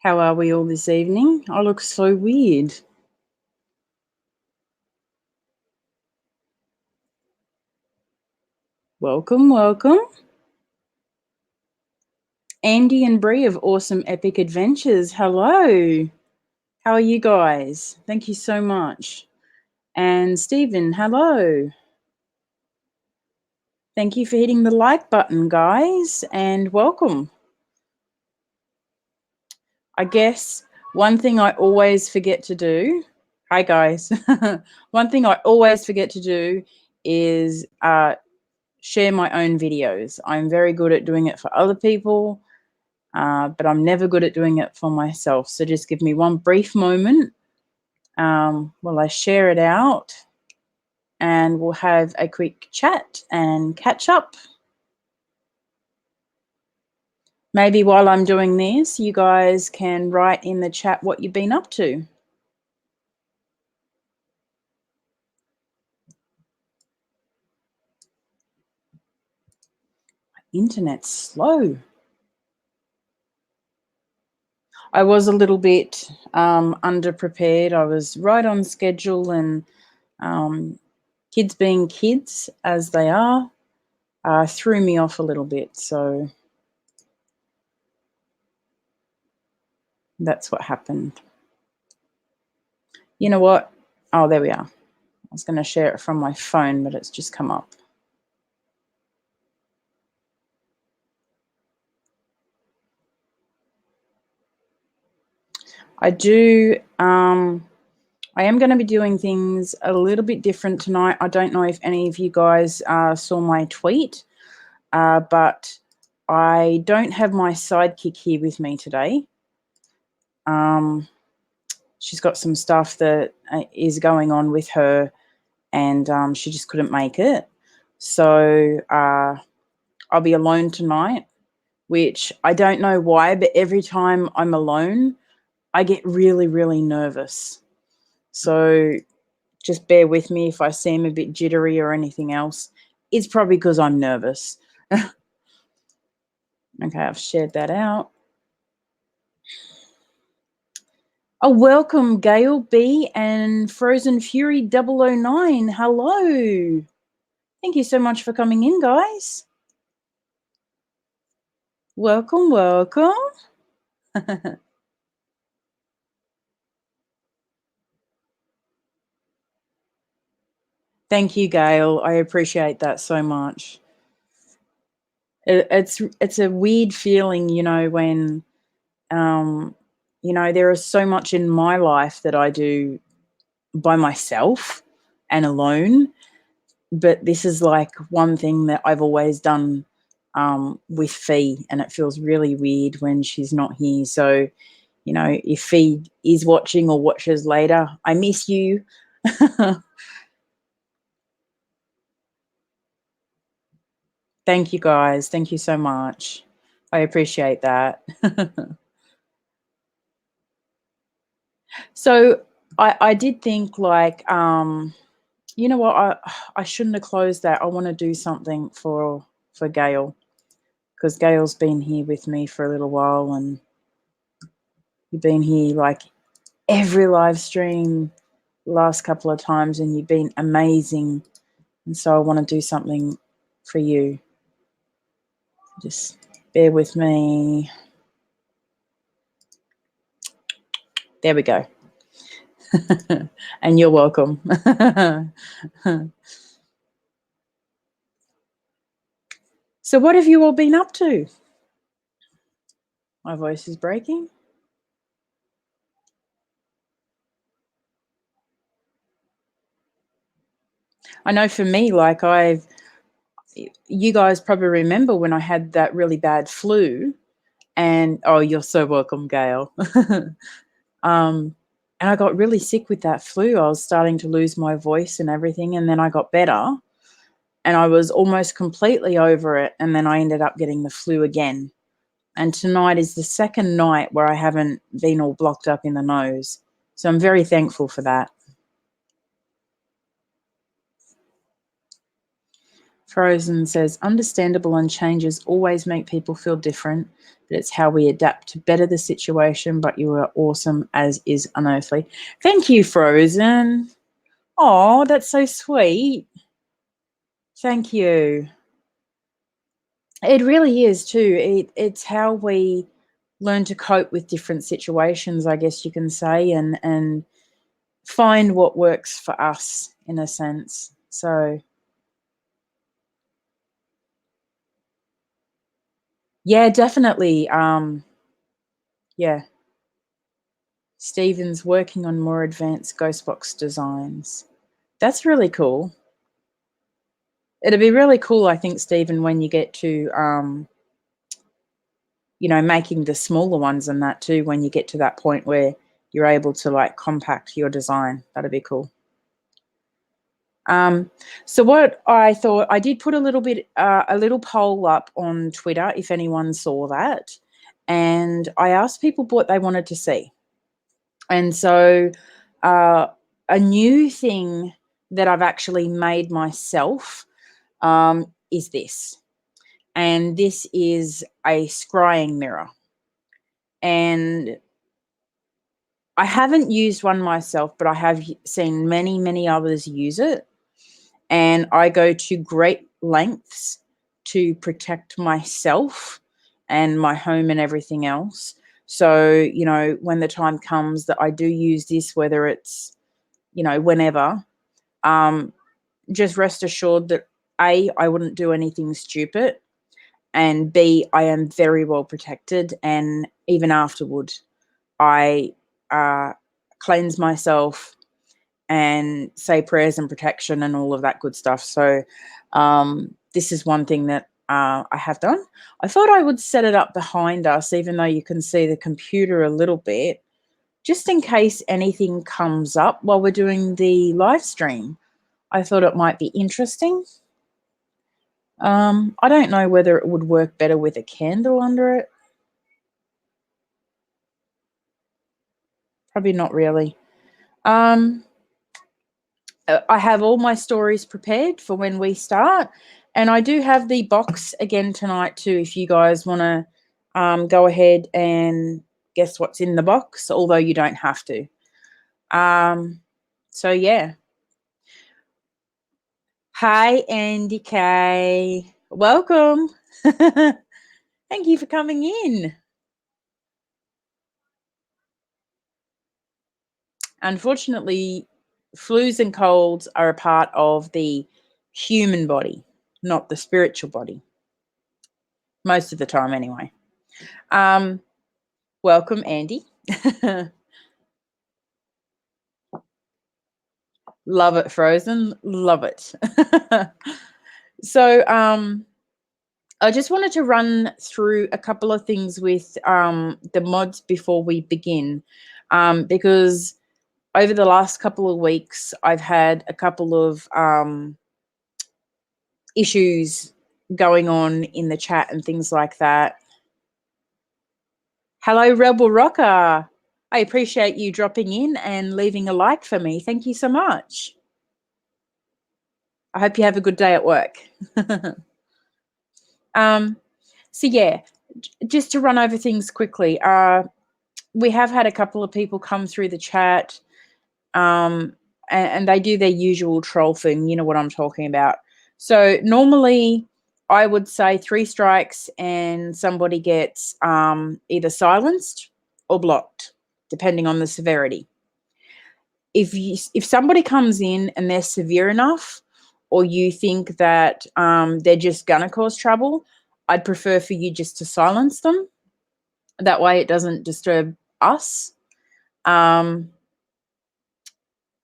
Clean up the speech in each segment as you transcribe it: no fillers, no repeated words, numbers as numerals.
How are we all this evening? I look so weird. Welcome, welcome. Andy and Bree of Awesome Epic Adventures. Hello. How are you guys? Thank you so much. And Stephen, hello. Thank you for hitting the like button, guys, and welcome. I guess one thing I always forget to do, hi guys, one thing I always forget to do is share my own videos. I'm very good at doing it for other people, but I'm never good at doing it for myself. So just give me one brief moment while I share it out, and we'll have a quick chat and catch up. Maybe while I'm doing this, you guys can write in the chat what you've been up to. Internet's slow. I was a little bit underprepared. I was right on schedule, and kids being kids as they are threw me off a little bit. So that's what happened. You know what? Oh, there we are. I was going to share it from my phone, but it's just come up. I do. I am going to be doing things a little bit different tonight. I don't know if any of you guys saw my tweet, but I don't have my sidekick here with me today. She's got some stuff that is going on with her, and she just couldn't make it. So I'll be alone tonight, which I don't know why, but every time I'm alone, I get really, really nervous. So just bear with me if I seem a bit jittery or anything else. It's probably because I'm nervous. Okay, I've shared that out. Oh, welcome, Gail B and Frozen Fury 009. Hello. Thank you so much for coming in, guys. Welcome, welcome. Thank you, Gail. I appreciate that so much. It's a weird feeling, when there is so much in my life that I do by myself and alone, but this is like one thing that I've always done with Fee, and it feels really weird when she's not here. So, if Fee is watching or watches later, I miss you. Thank you, guys. Thank you so much. I appreciate that. So I did think like, you know what, I shouldn't have closed that. I want to do something for Gail, because Gail's been here with me for a little while, and you've been here like every live stream last couple of times, and you've been amazing. And so I want to do something for you. Just bear with me. There we go. And you're welcome. So what have you all been up to? My voice is breaking. I know for me, like you guys probably remember when I had that really bad flu, and oh, you're so welcome, Gail. And I got really sick with that flu. I was starting to lose my voice and everything, and then I got better, and I was almost completely over it, and then I ended up getting the flu again. And tonight is the second night where I haven't been all blocked up in the nose. So I'm very thankful for that. Frozen says, understandable and changes always make people feel different, but it's how we adapt to better the situation. But you are awesome, as is Unearthly. Thank you, Frozen. Oh, that's so sweet. Thank you. It really is too. It's how we learn to cope with different situations, I guess you can say, and find what works for us in a sense. So yeah, definitely. Yeah. Stephen's working on more advanced ghost box designs. That's really cool. It'd be really cool, I think, Stephen, when you get to making the smaller ones and that too, when you get to that point where you're able to like compact your design. That'd be cool. So what I thought, I did put a little poll up on Twitter, if anyone saw that, and I asked people what they wanted to see. And so a new thing that I've actually made myself is this. And this is a scrying mirror. And I haven't used one myself, but I have seen many, many others use it. And I go to great lengths to protect myself and my home and everything else. So, when the time comes that I do use this, whether it's, whenever, just rest assured that A, I wouldn't do anything stupid, and B, I am very well protected. And even afterward, I cleanse myself and say prayers and protection and all of that good stuff. So this is one thing that I have done. I thought I would set it up behind us, even though you can see the computer a little bit, just in case anything comes up while we're doing the live stream. I thought it might be interesting. I don't know whether it would work better with a candle under it. Probably not really. I have all my stories prepared for when we start. And I do have the box again tonight too, if you guys want to go ahead and guess what's in the box, although you don't have to. So, yeah. Hi, Andy Kay. Welcome. Thank you for coming in. Unfortunately, flus and colds are a part of the human body, not the spiritual body. Most of the time, anyway. Welcome, Andy. Love it, Frozen. Love it. So, I just wanted to run through a couple of things with the mods before we begin, because over the last couple of weeks, I've had a couple of issues going on in the chat and things like that. Hello, Rebel Rocker. I appreciate you dropping in and leaving a like for me. Thank you so much. I hope you have a good day at work. So yeah, just to run over things quickly. We have had a couple of people come through the chat, and they do their usual troll thing. You know what I'm talking about. So normally, I would say 3 strikes and somebody gets either silenced or blocked, depending on the severity. If somebody comes in and they're severe enough, or you think that they're just gonna cause trouble, I'd prefer for you just to silence them. That way, it doesn't disturb us.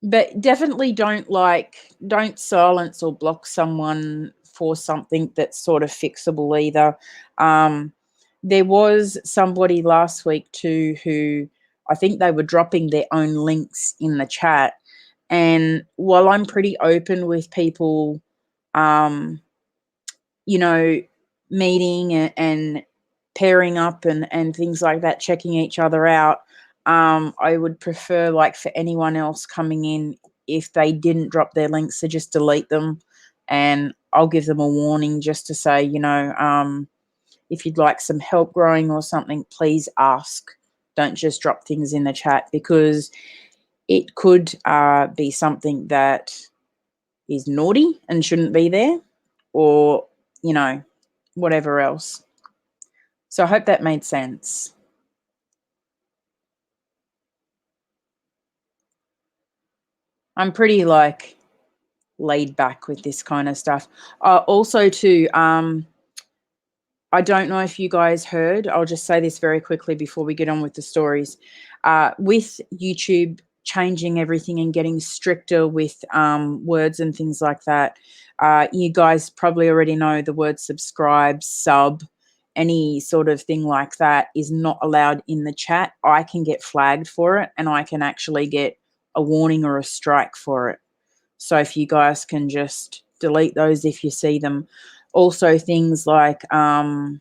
But definitely don't silence or block someone for something that's sort of fixable either. There was somebody last week too who I think they were dropping their own links in the chat. And while I'm pretty open with people, you know, meeting and pairing up and things like that, checking each other out, I would prefer, like, for anyone else coming in, if they didn't drop their links, to just delete them, and I'll give them a warning just to say, if you'd like some help growing or something, please ask. Don't just drop things in the chat, because it could be something that is naughty and shouldn't be there, or, whatever else. So I hope that made sense. I'm pretty laid back with this kind of stuff. Also too, I don't know if you guys heard, I'll just say this very quickly before we get on with the stories. With YouTube changing everything and getting stricter with words and things like that, you guys probably already know the word subscribe, sub, any sort of thing like that is not allowed in the chat. I can get flagged for it, and I can actually get a warning or a strike for it. So if you guys can just delete those if you see them. Also, things like there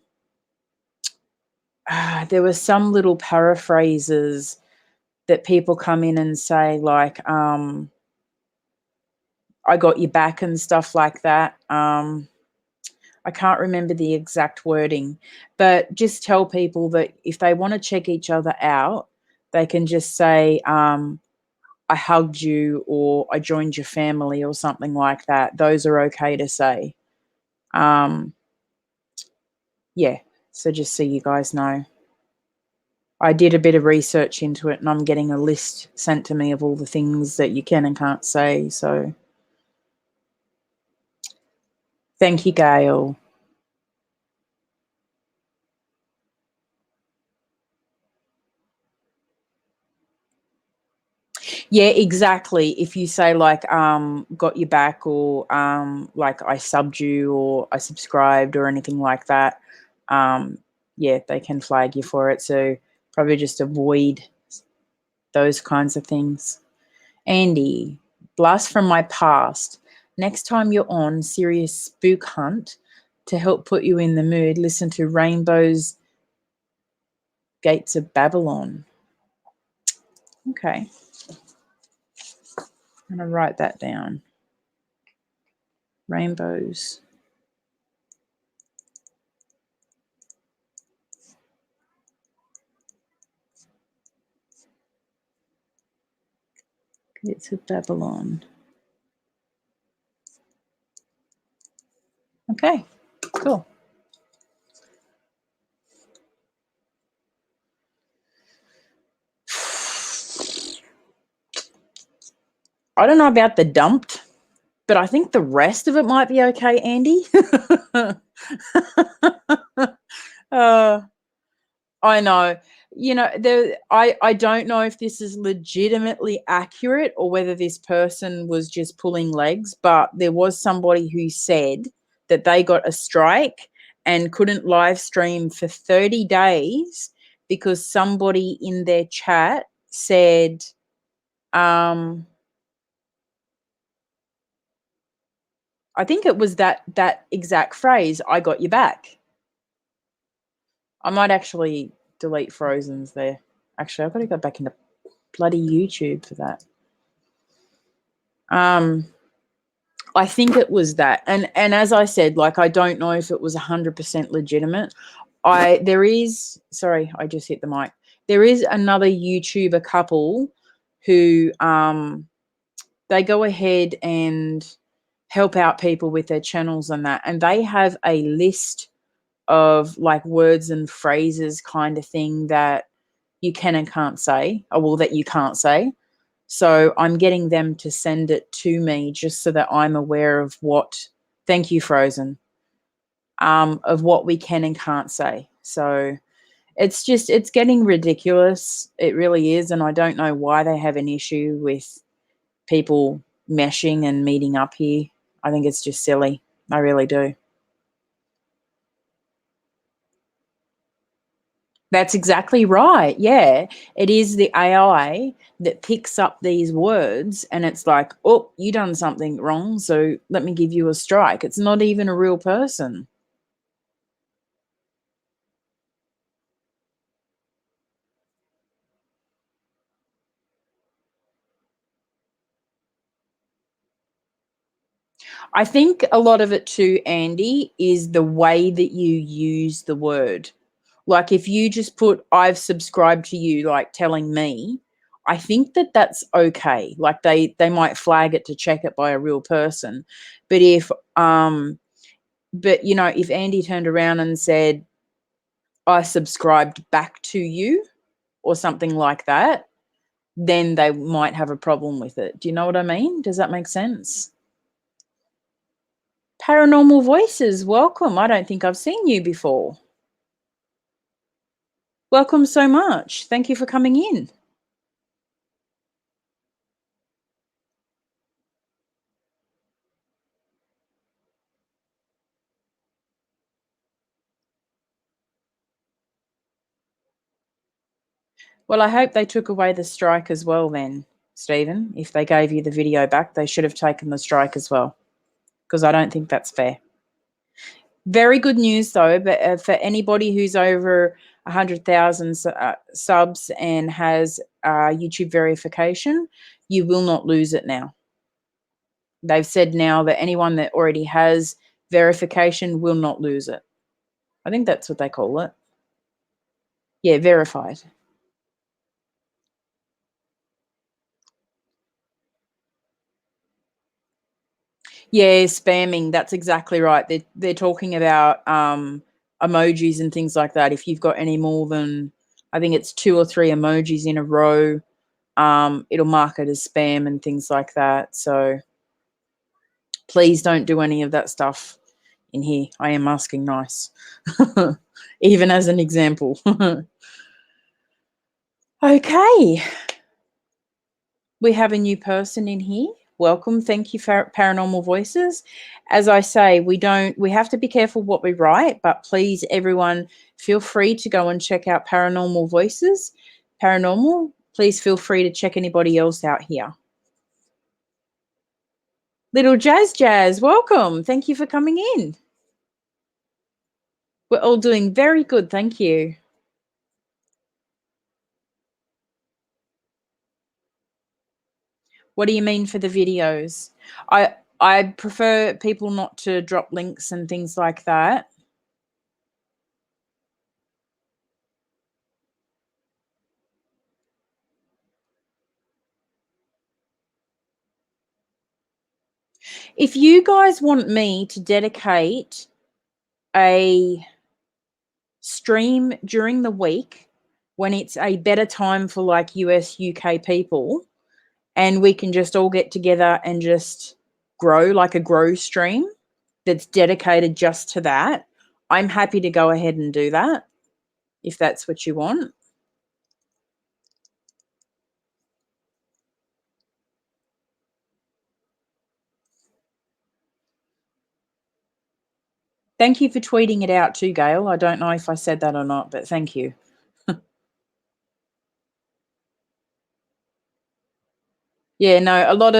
were some little paraphrases that people come in and say, like, I got your back and stuff like that. I can't remember the exact wording, but just tell people that if they want to check each other out, they can just say, I hugged you, or I joined your family, or something like that. Those are okay to say. Yeah, so just so you guys know. I did a bit of research into it, and I'm getting a list sent to me of all the things that you can and can't say. So thank you, Gail. Yeah, exactly. If you say like got your back, or like I subbed you, or I subscribed, or anything like that, yeah, they can flag you for it. So probably just avoid those kinds of things. Andy, blast from my past. Next time you're on Serious Spook Hunt, to help put you in the mood, listen to Rainbow's Gates of Babylon. Okay. I'm going to write that down. Rainbows. Gates of Babylon. Okay, cool. I don't know about the dumped, but I think the rest of it might be okay, Andy. uh, I know. I don't know if this is legitimately accurate, or whether this person was just pulling legs, but there was somebody who said that they got a strike and couldn't live stream for 30 days because somebody in their chat said, I think it was that exact phrase, I got your back. I might actually delete Frozen's there. Actually, I've got to go back into bloody YouTube for that. I think it was that. And as I said, like, I don't know if it was 100% legitimate. Sorry, I just hit the mic. There is another YouTuber couple who they go ahead and help out people with their channels and that. And they have a list of like words and phrases kind of thing that you can and can't say, or well, that you can't say. So I'm getting them to send it to me just so that I'm aware of what, thank you, Frozen, of what we can and can't say. So it's getting ridiculous. It really is. And I don't know why they have an issue with people meshing and meeting up here. I think it's just silly. I really do. That's exactly right. Yeah. It is the AI that picks up these words, and it's like, oh, you done something wrong, so let me give you a strike. It's not even a real person. I think a lot of it too, Andy, is the way that you use the word. Like if you just put I've subscribed to you, like telling me, I think that that's okay. Like they might flag it to check it by a real person. But if Andy turned around and said I subscribed back to you or something like that, then they might have a problem with it. Do you know what I mean? Does that make sense? Paranormal Voices, welcome. I don't think I've seen you before. Welcome so much. Thank you for coming in. Well, I hope they took away the strike as well then, Stephen. If they gave you the video back, they should have taken the strike as well, because I don't think that's fair. Very good news though, but for anybody who's over 100,000 subs and has YouTube verification, you will not lose it now. They've said now that anyone that already has verification will not lose it. I think that's what they call it. Yeah, verified. Yeah, spamming. That's exactly right. They're talking about emojis and things like that. If you've got any more than, I think it's 2 or 3 emojis in a row, it'll mark it as spam and things like that. So please don't do any of that stuff in here. I am asking nice, even as an example. Okay. We have a new person in here. Welcome. Thank you for Paranormal Voices. As I say, we have to be careful what we write, but please, everyone, feel free to go and check out Paranormal Voices. Paranormal, please feel free to check anybody else out here. Little Jazz, welcome. Thank you for coming in. We're all doing very good. Thank you. What do you mean for the videos? I prefer people not to drop links and things like that. If you guys want me to dedicate a stream during the week when it's a better time for like US, UK people, and we can just all get together and just grow like a grow stream that's dedicated just to that, I'm happy to go ahead and do that if that's what you want. Thank you for tweeting it out too, Gail. I don't know if I said that or not, but thank you. Yeah, no, a lot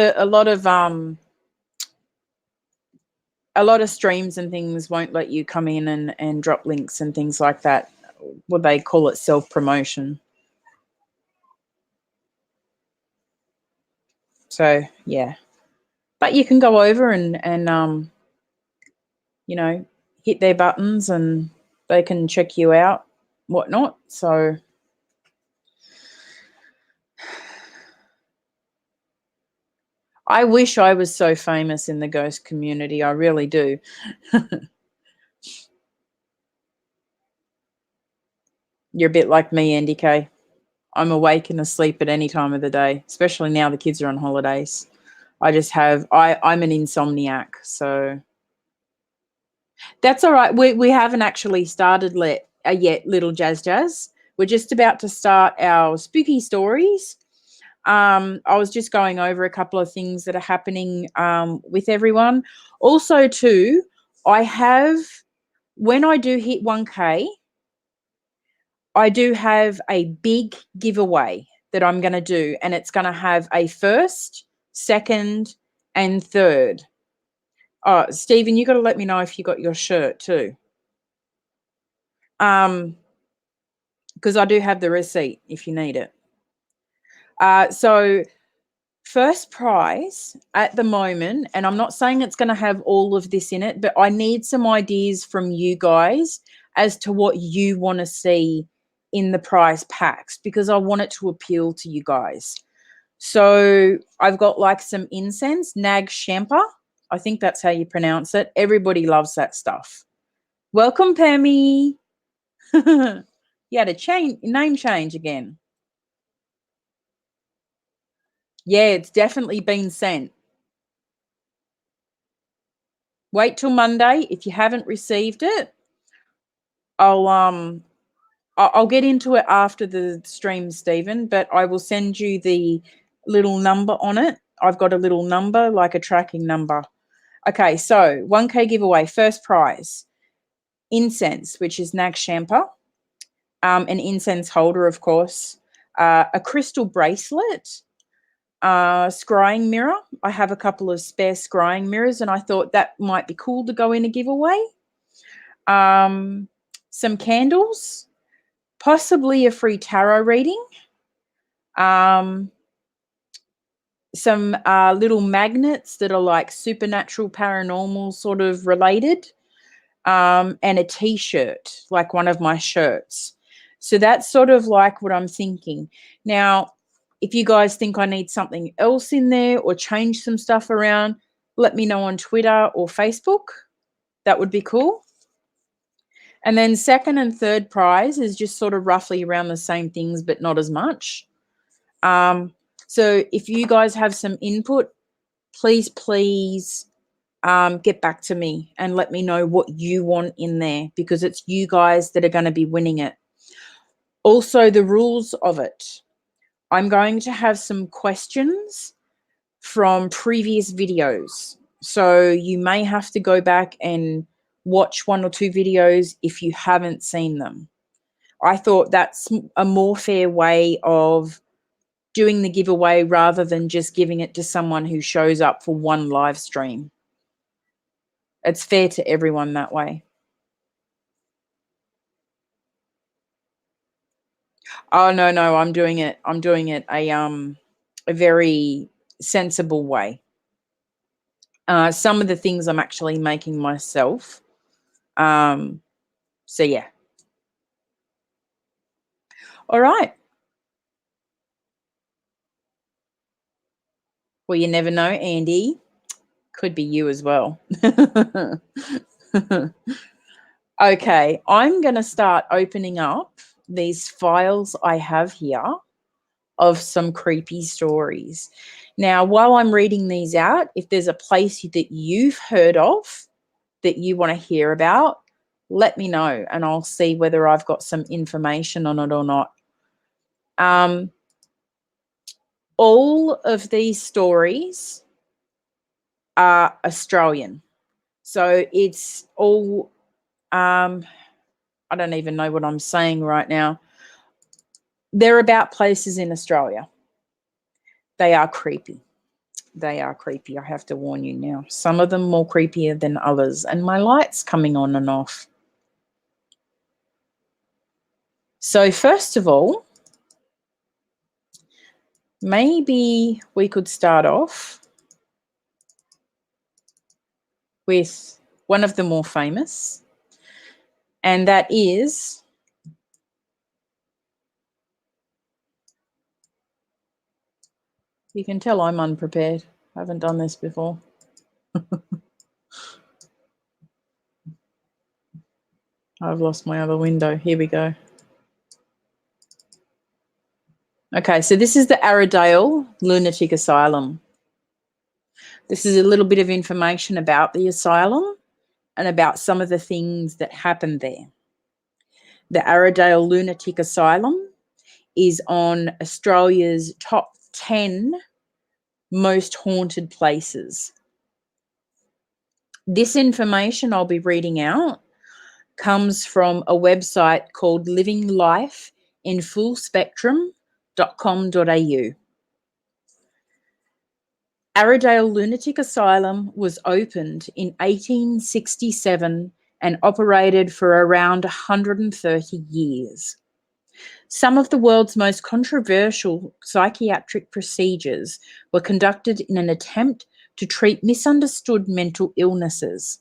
of streams and things won't let you come in and drop links and things like that. What they call it, self-promotion. So yeah. But you can go over and you know, hit their buttons and they can check you out, whatnot. So I wish I was so famous in the ghost community. I really do. You're a bit like me, Andy K. I'm awake and asleep at any time of the day, especially now the kids are on holidays. I'm an insomniac, so that's all right. We haven't actually started yet, Little Jazz. We're just about to start our spooky stories. I was just going over a couple of things that are happening with everyone. Also, too, I have, when I do hit 1K, I do have a big giveaway that I'm going to do, and it's going to have a first, second, and third. Oh, Stephen, you got to let me know if you got your shirt too. Because I do have the receipt if you need it. So First prize at the moment, and I'm not saying it's going to have all of this in it, but I need some ideas from you guys as to what you want to see in the prize packs, because I want it to appeal to you guys. So I've got like some incense, nag shampa. I think that's how you pronounce it. Everybody loves that stuff. Welcome, Pammy. You had a name change again. Yeah, it's definitely been sent. Wait till Monday. If you haven't received it, I'll get into it after the stream, Stephen, but I will send you the little number on it. I've got a little number, like a tracking number. Okay, so 1K giveaway, first prize, incense, which is Nag Shampa, an incense holder, of course, a crystal bracelet, scrying mirror. I have a couple of spare scrying mirrors, and I thought that might be cool to go in a giveaway. Some candles, possibly a free tarot reading, some little magnets that are like supernatural, paranormal sort of related, and a t-shirt, like one of my shirts. So that's sort of like what I'm thinking. Now, if you guys think I need something else in there or change some stuff around, let me know on Twitter or Facebook. That would be cool. And then second and third prize is just sort of roughly around the same things, but not as much. So if you guys have some input, please get back to me and let me know what you want in there, because it's you guys that are going to be winning it. Also, the rules of it. I'm going to have some questions from previous videos. So you may have to go back and watch one or two videos if you haven't seen them. I thought that's a more fair way of doing the giveaway rather than just giving it to someone who shows up for one live stream. It's fair to everyone that way. Oh, no, I'm doing it a very sensible way. Some of the things I'm actually making myself. So yeah. All right. Well, you never know, Andy. Could be you as well. Okay, I'm going to start opening up these files I have here of some creepy stories. Now, while I'm reading these out, if there's a place that you've heard of that you want to hear about, let me know and I'll see whether I've got some information on it or not. All of these stories are Australian. So it's all, I don't even know what I'm saying right now. They're about places in Australia. They are creepy. They are creepy. I have to warn you now. Some of them more creepier than others. And my light's coming on and off. So first of all, maybe we could start off with one of the more famous, and that is you can tell I'm unprepared. I haven't done this before. I've lost my other window. Here we go. Okay, so this is the Arrowdale Lunatic Asylum. This is a little bit of information about the asylum and about some of the things that happened there. The Arrowdale Lunatic Asylum is on Australia's top 10 most haunted places. This information I'll be reading out comes from a website called livinglifeinfullspectrum.com.au. Arrowdale Lunatic Asylum was opened in 1867 and operated for around 130 years. Some of the world's most controversial psychiatric procedures were conducted in an attempt to treat misunderstood mental illnesses.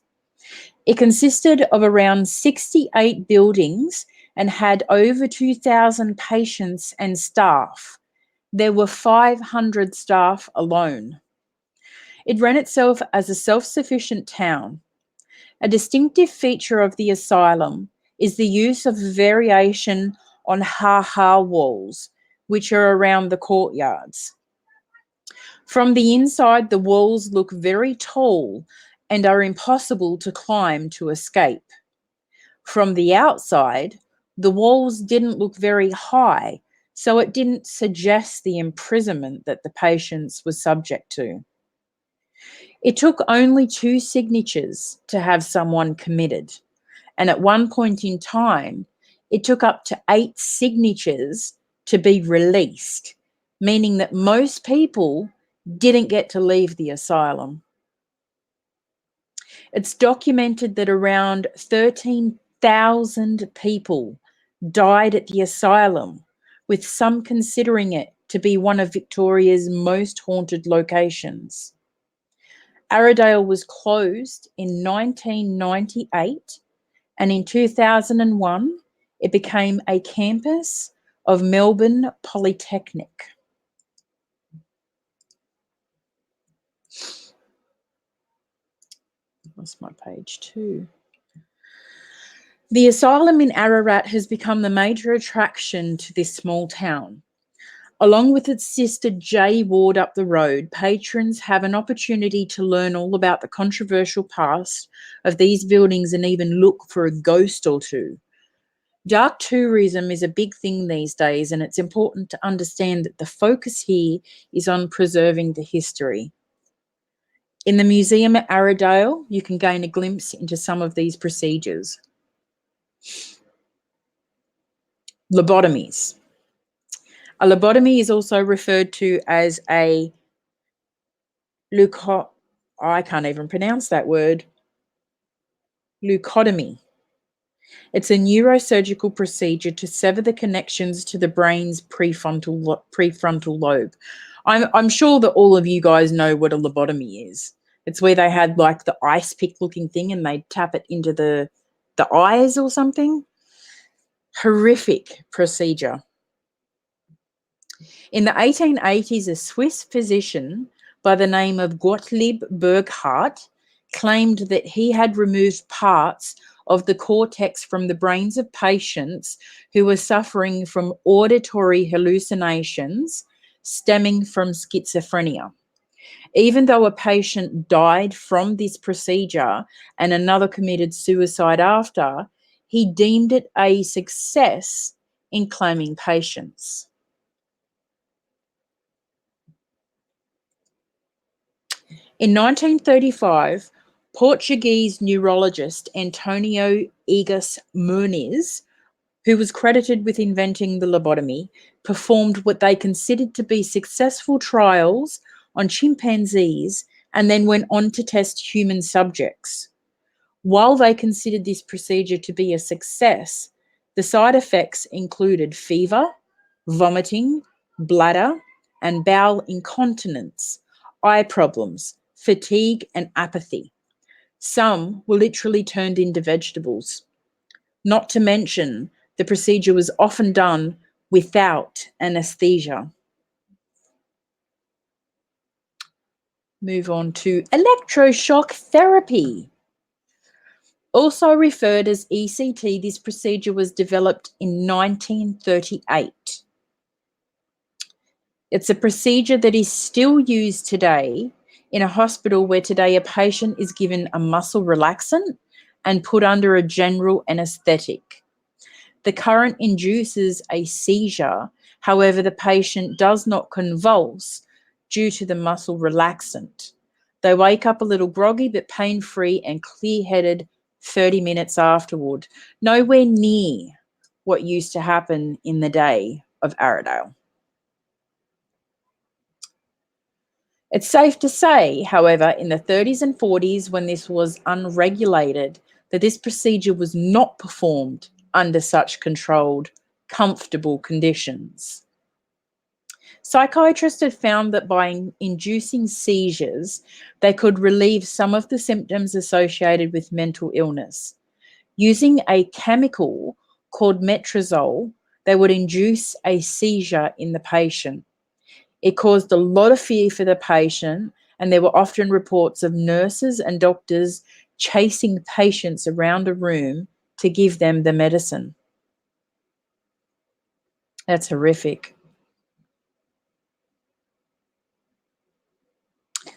It consisted of around 68 buildings and had over 2,000 patients and staff. There were 500 staff alone. It ran itself as a self-sufficient town. A distinctive feature of the asylum is the use of variation on ha-ha walls, which are around the courtyards. From the inside, the walls look very tall and are impossible to climb to escape. From the outside, the walls didn't look very high, so it didn't suggest the imprisonment that the patients were subject to. It took only 2 signatures to have someone committed, and at one point in time, it took up to 8 signatures to be released, meaning that most people didn't get to leave the asylum. It's documented that around 13,000 people died at the asylum, with some considering it to be one of Victoria's most haunted locations. Arrowdale was closed in 1998, and in 2001, it became a campus of Melbourne Polytechnic. Lost my page too. The asylum in Ararat has become the major attraction to this small town. Along with its sister J Ward up the road, patrons have an opportunity to learn all about the controversial past of these buildings and even look for a ghost or two. Dark tourism is a big thing these days, and it's important to understand that the focus here is on preserving the history. In the museum at Arrowdale, you can gain a glimpse into some of these procedures. Lobotomies. A lobotomy is also referred to as a I can't even pronounce that word. Leucotomy. It's a neurosurgical procedure to sever the connections to the brain's prefrontal lobe. I'm sure that all of you guys know what a lobotomy is. It's where they had like the ice pick looking thing and they'd tap it into the eyes or something. Horrific procedure. In the 1880s, a Swiss physician by the name of Gottlieb Burckhardt claimed that he had removed parts of the cortex from the brains of patients who were suffering from auditory hallucinations stemming from schizophrenia. Even though a patient died from this procedure and another committed suicide after, he deemed it a success in claiming patients. In 1935, Portuguese neurologist Antonio Egas Muniz, who was credited with inventing the lobotomy, performed what they considered to be successful trials on chimpanzees and then went on to test human subjects. While they considered this procedure to be a success, the side effects included fever, vomiting, bladder, and bowel incontinence, eye problems, fatigue, and apathy. Some were literally turned into vegetables. Not to mention, the procedure was often done without anesthesia. Move on to electroshock therapy. Also referred as ECT, this procedure was developed in 1938. It's a procedure that is still used today in a hospital where today a patient is given a muscle relaxant and put under a general anesthetic. The current induces a seizure, however, the patient does not convulse due to the muscle relaxant. They wake up a little groggy but pain-free and clear-headed 30 minutes afterward. Nowhere near what used to happen in the day of Arrowdale. It's safe to say, however, in the 30s and 40s, when this was unregulated, that this procedure was not performed under such controlled comfortable conditions. Psychiatrists had found that by inducing seizures, they could relieve some of the symptoms associated with mental illness. Using a chemical called metrazole, they would induce a seizure in the patient. It caused a lot of fear for the patient, and there were often reports of nurses and doctors chasing patients around a room to give them the medicine. That's horrific.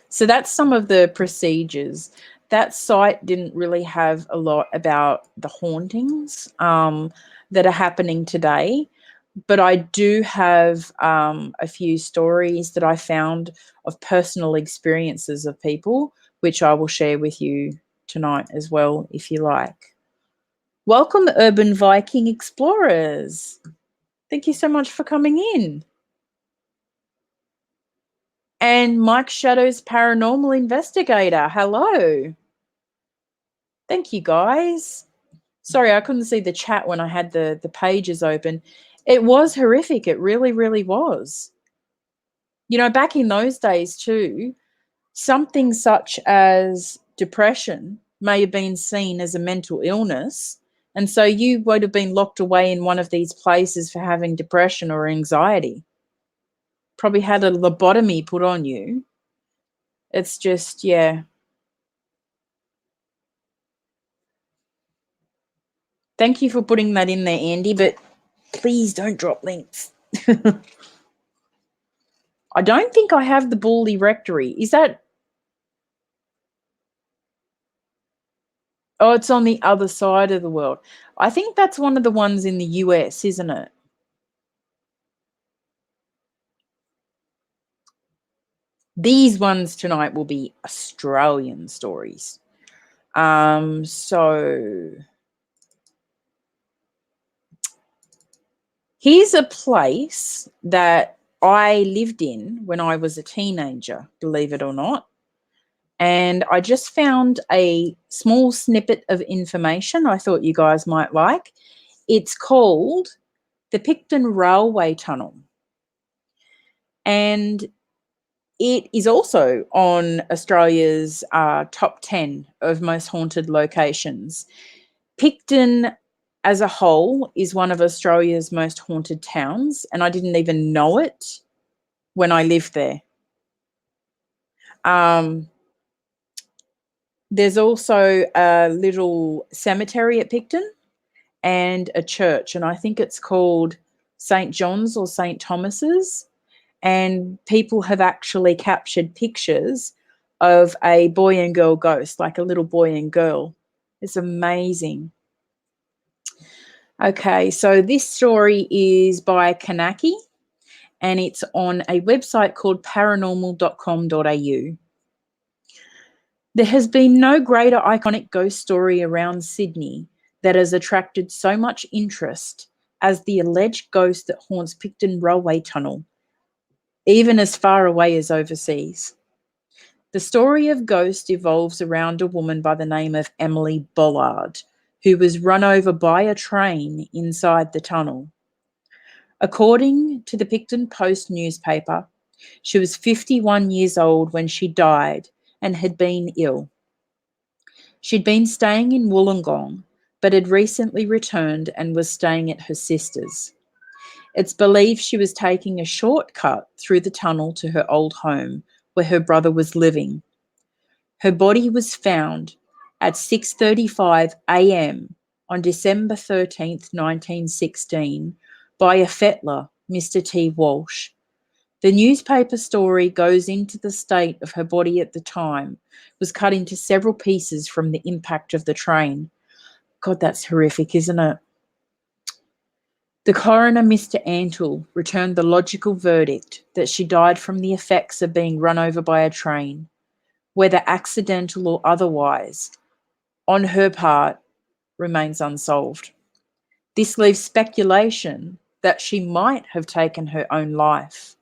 So that's some of the procedures. That site didn't really have a lot about the hauntings that are happening today, but I do have a few stories that I found of personal experiences of people, which I will share with you tonight as well, if you like. Welcome, Urban Viking Explorers. Thank you so much for coming in. And Mike Shadow's Paranormal Investigator. Hello. Thank you, guys. Sorry, I couldn't see the chat when I had the pages open. It was horrific. It really, really was. You know, back in those days too, something such as depression may have been seen as a mental illness. And so you would have been locked away in one of these places for having depression or anxiety. Probably had a lobotomy put on you. It's just, yeah. Thank you for putting that in there, Andy, but please don't drop links. I don't think I have the Bully Rectory. Is that... Oh, it's on the other side of the world. I think that's one of the ones in the US, isn't it? These ones tonight will be Australian stories. So here's a place that I lived in when I was a teenager, believe it or not. And I just found a small snippet of information I thought you guys might like. It's called the Picton Railway Tunnel. And it is also on Australia's top 10 of most haunted locations. Picton as a whole is one of Australia's most haunted towns, and I didn't even know it when I lived there. There's also a little cemetery at Picton and a church, and I think it's called St. John's or St. Thomas's. And people have actually captured pictures of a boy and girl ghost, like a little boy and girl. It's amazing. Okay, so this story is by Kanaki, and it's on a website called paranormal.com.au. There has been no greater iconic ghost story around Sydney that has attracted so much interest as the alleged ghost that haunts Picton Railway Tunnel, even as far away as overseas. The story of Ghost evolves around a woman by the name of Emily Bollard, who was run over by a train inside the tunnel. According to the Picton Post newspaper, she was 51 years old when she died and had been ill. She'd been staying in Wollongong, but had recently returned and was staying at her sister's. It's believed she was taking a shortcut through the tunnel to her old home, where her brother was living. Her body was found at 6:35 a.m. on December 13th, 1916, by a fettler, Mr. T. Walsh. The newspaper story goes into the state of her body at the time, was cut into several pieces from the impact of the train. God, that's horrific, isn't it? The coroner, Mr. Antle, returned the logical verdict that she died from the effects of being run over by a train, whether accidental or otherwise, on her part, remains unsolved. This leaves speculation that she might have taken her own life.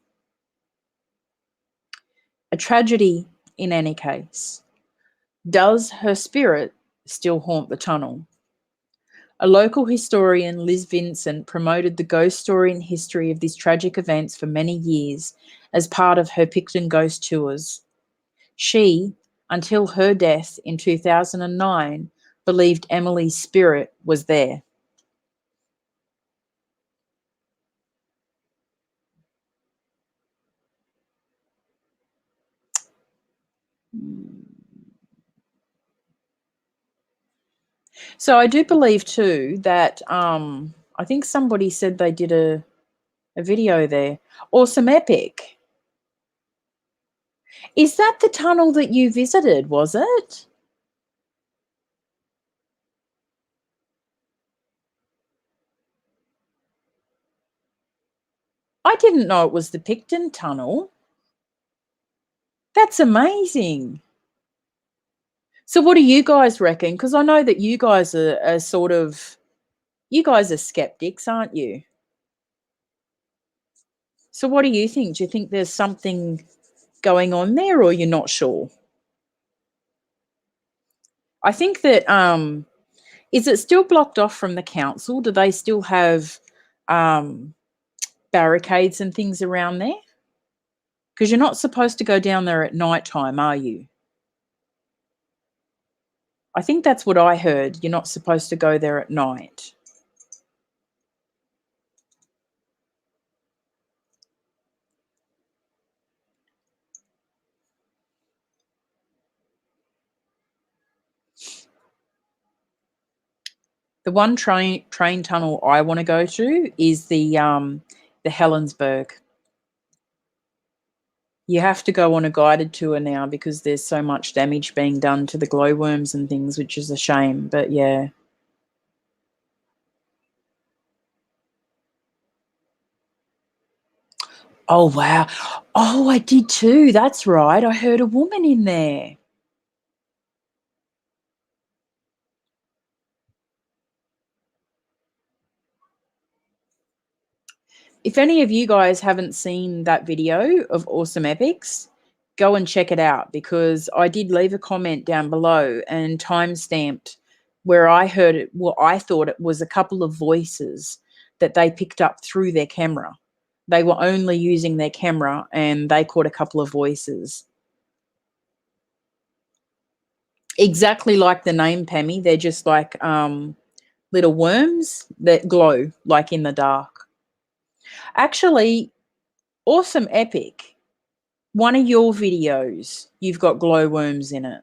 A tragedy in any case. Does her spirit still haunt the tunnel? A local historian, Liz Vincent, promoted the ghost story and history of these tragic events for many years as part of her Picton Ghost tours. She, until her death in 2009, believed Emily's spirit was there. So I do believe too that I think somebody said they did a video there. Awesome Epic. Is that the tunnel that you visited, was it? I didn't know it was the Picton Tunnel. That's amazing. So what do you guys reckon? Because I know that you guys are sort of, you guys are skeptics, aren't you? So what do you think? Do you think there's something going on there, or you're not sure? I think that is it still blocked off from the council? Do they still have um, barricades and things around there? Because you're not supposed to go down there at night time, are you? I think that's what I heard. You're not supposed to go there at night. The one train tunnel I want to go to is the Helensburgh. You have to go on a guided tour now because there's so much damage being done to the glowworms and things, which is a shame. But yeah. Oh wow. Oh, I did too. That's right. I heard a woman in there. If any of you guys haven't seen that video of Awesome Epics, go and check it out because I did leave a comment down below and time stamped where I heard it. Well, I thought it was a couple of voices that they picked up through their camera. They were only using their camera and they caught a couple of voices. Exactly like the name, Pammy. They're just like little worms that glow like in the dark. Actually, Awesome Epic. One of your videos, you've got glowworms in it.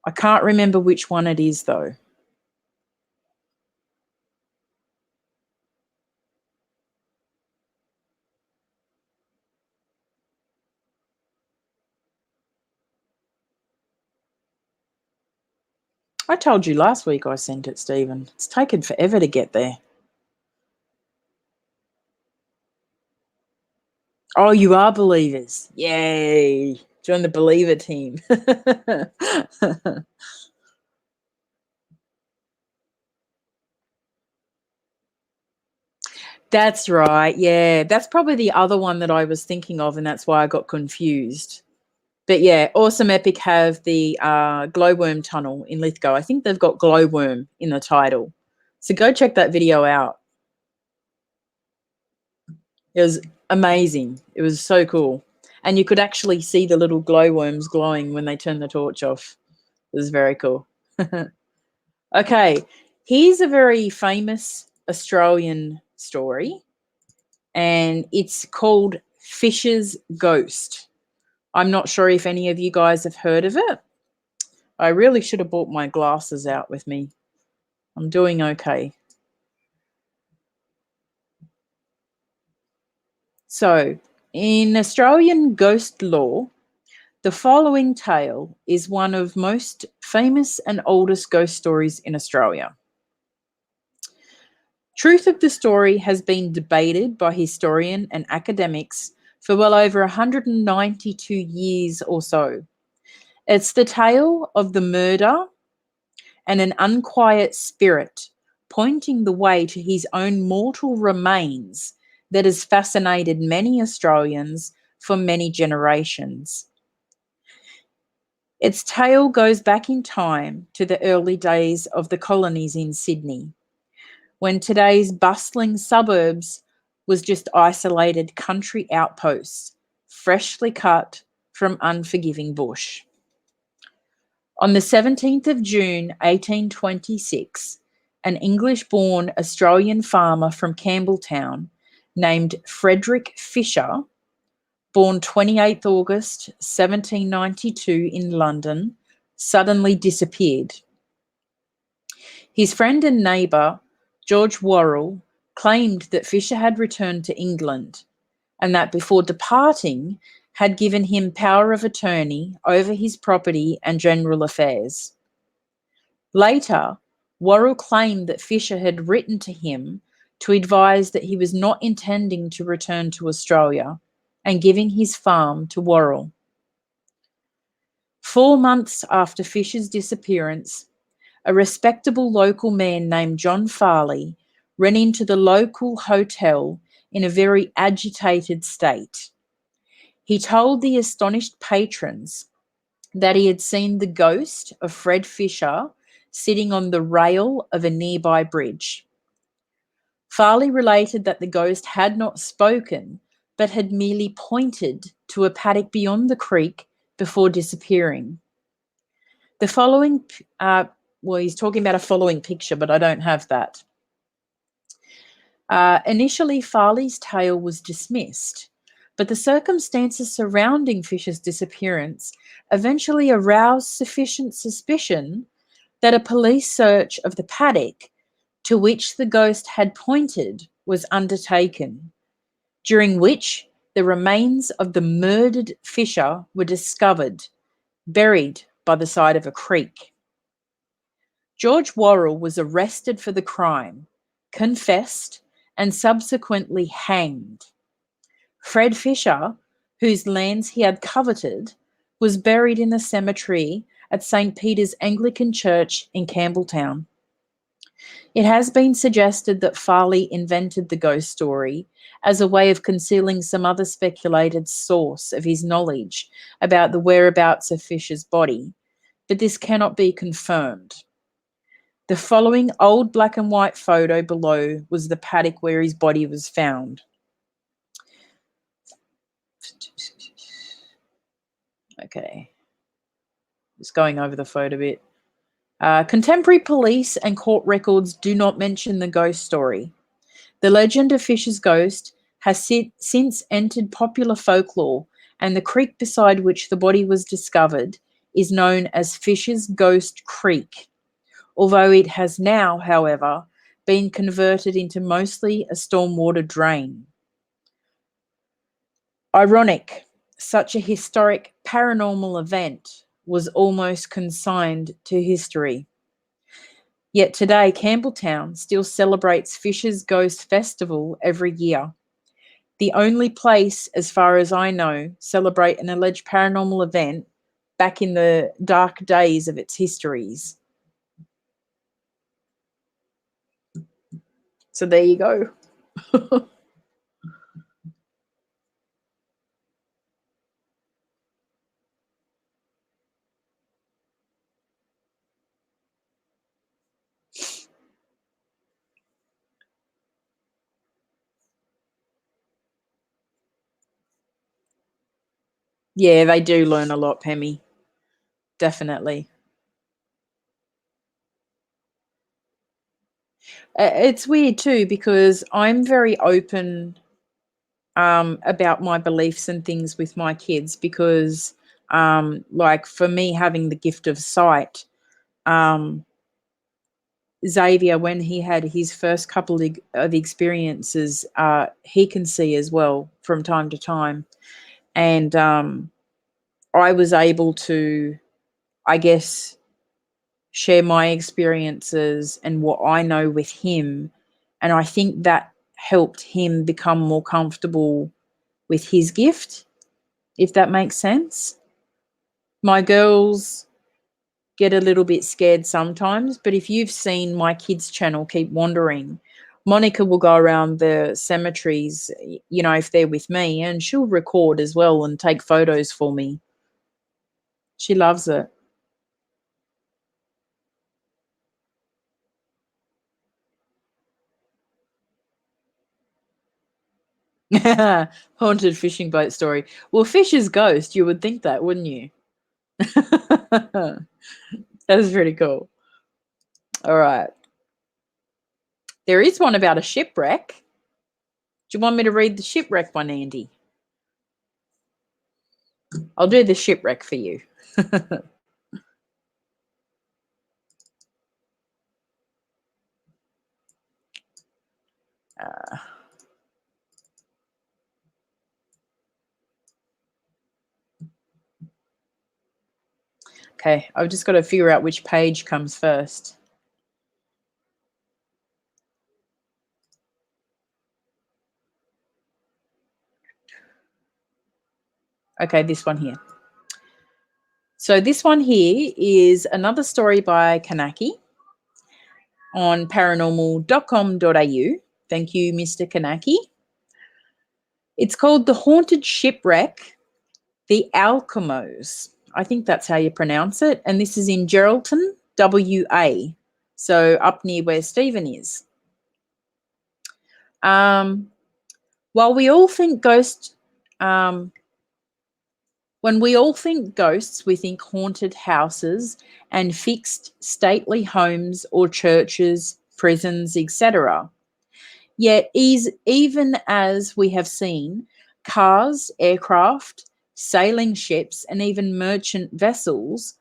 I can't remember which one it is though. I told you last week I sent it, Stephen. It's taken forever to get there. Oh, you are believers. Yay. Join the believer team. That's right. Yeah. That's probably the other one that I was thinking of, and that's why I got confused. But yeah, Awesome Epic have the glowworm tunnel in Lithgow. I think they've got glowworm in the title. So go check that video out. It was amazing. It was so cool. And you could actually see the little glowworms glowing when they turn the torch off. It was very cool. Okay, here's a very famous Australian story, and it's called Fisher's Ghost. I'm not sure if any of you guys have heard of it. I really should have brought my glasses out with me. I'm doing okay. So, in Australian ghost lore, the following tale is one of most famous and oldest ghost stories in Australia. Truth of the story has been debated by historian and academics for well over 192 years or so. It's the tale of the murder and an unquiet spirit pointing the way to his own mortal remains that has fascinated many Australians for many generations. Its tale goes back in time to the early days of the colonies in Sydney. when today's bustling suburbs was just isolated country outposts, freshly cut from unforgiving bush. On the 17th of June 1826, an English-born Australian farmer from Campbelltown named Frederick Fisher, born 28th August 1792 in London, suddenly disappeared. His friend and neighbour, George Worrell, claimed that Fisher had returned to England and that before departing had given him power of attorney over his property and general affairs. Later, Worrell claimed that Fisher had written to him to advise that he was not intending to return to Australia and giving his farm to Worrell. 4 months after Fisher's disappearance, a respectable local man named John Farley ran into the local hotel in a very agitated state. He told the astonished patrons that he had seen the ghost of Fred Fisher sitting on the rail of a nearby bridge. Farley related that the ghost had not spoken, but had merely pointed to a paddock beyond the creek before disappearing. The following, he's talking about a following picture, but I don't have that. Initially, Farley's tale was dismissed, but the circumstances surrounding Fisher's disappearance eventually aroused sufficient suspicion that a police search of the paddock to which the ghost had pointed was undertaken, during which the remains of the murdered Fisher were discovered, buried by the side of a creek. George Worrell was arrested for the crime, confessed, and subsequently hanged. Fred Fisher, whose lands he had coveted, was buried in the cemetery at St. Peter's Anglican Church in Campbelltown. It has been suggested that Farley invented the ghost story as a way of concealing some other speculated source of his knowledge about the whereabouts of Fisher's body, but this cannot be confirmed. The following old black and white photo below was the paddock where his body was found. Okay, just going over the photo bit. Contemporary police and court records do not mention the ghost story. The legend of Fisher's ghost has since entered popular folklore, and the creek beside which the body was discovered is known as Fisher's Ghost Creek, although it has now, however, been converted into mostly a stormwater drain. Ironic, such a historic paranormal event was almost consigned to history. Yet today, Campbelltown still celebrates Fisher's Ghost Festival every year. The only place, as far as I know, celebrate an alleged paranormal event back in the dark days of its histories. So there you go. Yeah, they do learn a lot, Pemmy. Definitely. It's weird too because I'm very open about my beliefs and things with my kids because, like, for me, having the gift of sight, um, Xavier, when he had his first couple of experiences, he can see as well from time to time. And I was able to, I guess, share my experiences and what I know with him. And I think that helped him become more comfortable with his gift, if that makes sense. My girls get a little bit scared sometimes, but if you've seen my kids' channel, Keep Wandering, Monica will go around the cemeteries, if they're with me, and she'll record as well and take photos for me. She loves it. Haunted fishing boat story. Well, Fisher's ghost, you would think that, wouldn't you? That's pretty cool. All right. There is one about a shipwreck. Do you want me to read the shipwreck one, Andy? I'll do the shipwreck for you. Uh, okay, I've just got to figure out which page comes first. Okay, this one here. So this one here is another story by Kanaki on paranormal.com.au. Thank you, Mr. Kanaki. It's called The Haunted Shipwreck, the Alchemos. I think that's how you pronounce it. And this is in Geraldton, WA. So up near where Stephen is. While we all think when we all think ghosts, we think haunted houses and fixed stately homes or churches, prisons, etc. Yet, even as we have seen cars, aircraft, sailing ships, and even merchant vessels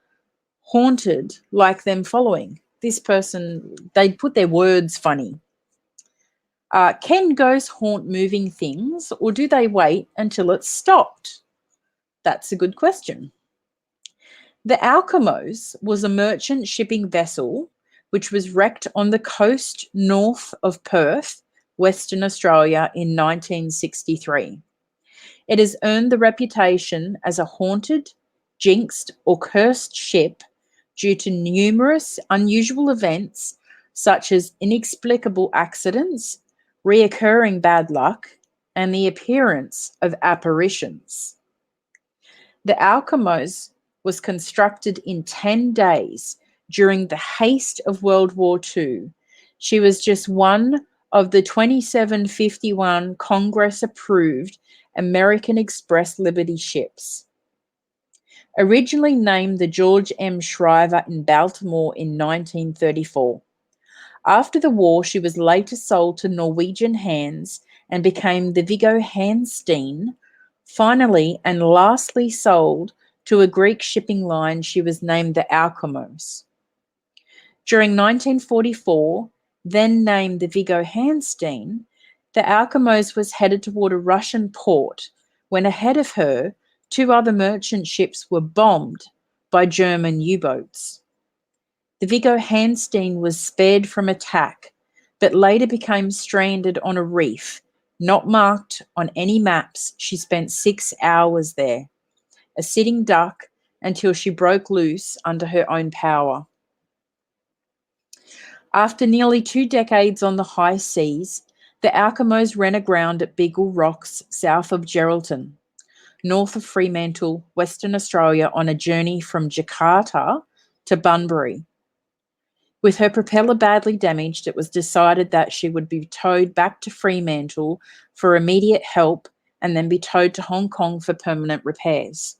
haunted like them following. This person, they put their words funny. Can ghosts haunt moving things, or do they wait until it's stopped? That's a good question. The Alchemos was a merchant shipping vessel which was wrecked on the coast north of Perth, Western Australia in 1963. It has earned the reputation as a haunted, jinxed, or cursed ship due to numerous unusual events such as inexplicable accidents, reoccurring bad luck, and the appearance of apparitions. The Alchemos was constructed in 10 days during the haste of World War II. She was just one of the 2751 Congress approved American Express Liberty ships. Originally named the George M. Shriver in Baltimore in 1934. After the war, she was later sold to Norwegian hands and became the Viggo Hansteen. Finally and lastly sold to a Greek shipping line, she was named the Alchemos. During 1944, then named the Viggo Hansteen, the Alchemos was headed toward a Russian port when ahead of her, two other merchant ships were bombed by German U-boats. The Viggo Hansteen was spared from attack, but later became stranded on a reef, not marked on any maps. She spent 6 hours there, a sitting duck, until she broke loose under her own power. After nearly 2 decades on the high seas, the Alchemos ran aground at Beagle Rocks south of Geraldton, north of Fremantle, Western Australia, on a journey from Jakarta to Bunbury. With her propeller badly damaged, it was decided that she would be towed back to Fremantle for immediate help and then be towed to Hong Kong for permanent repairs.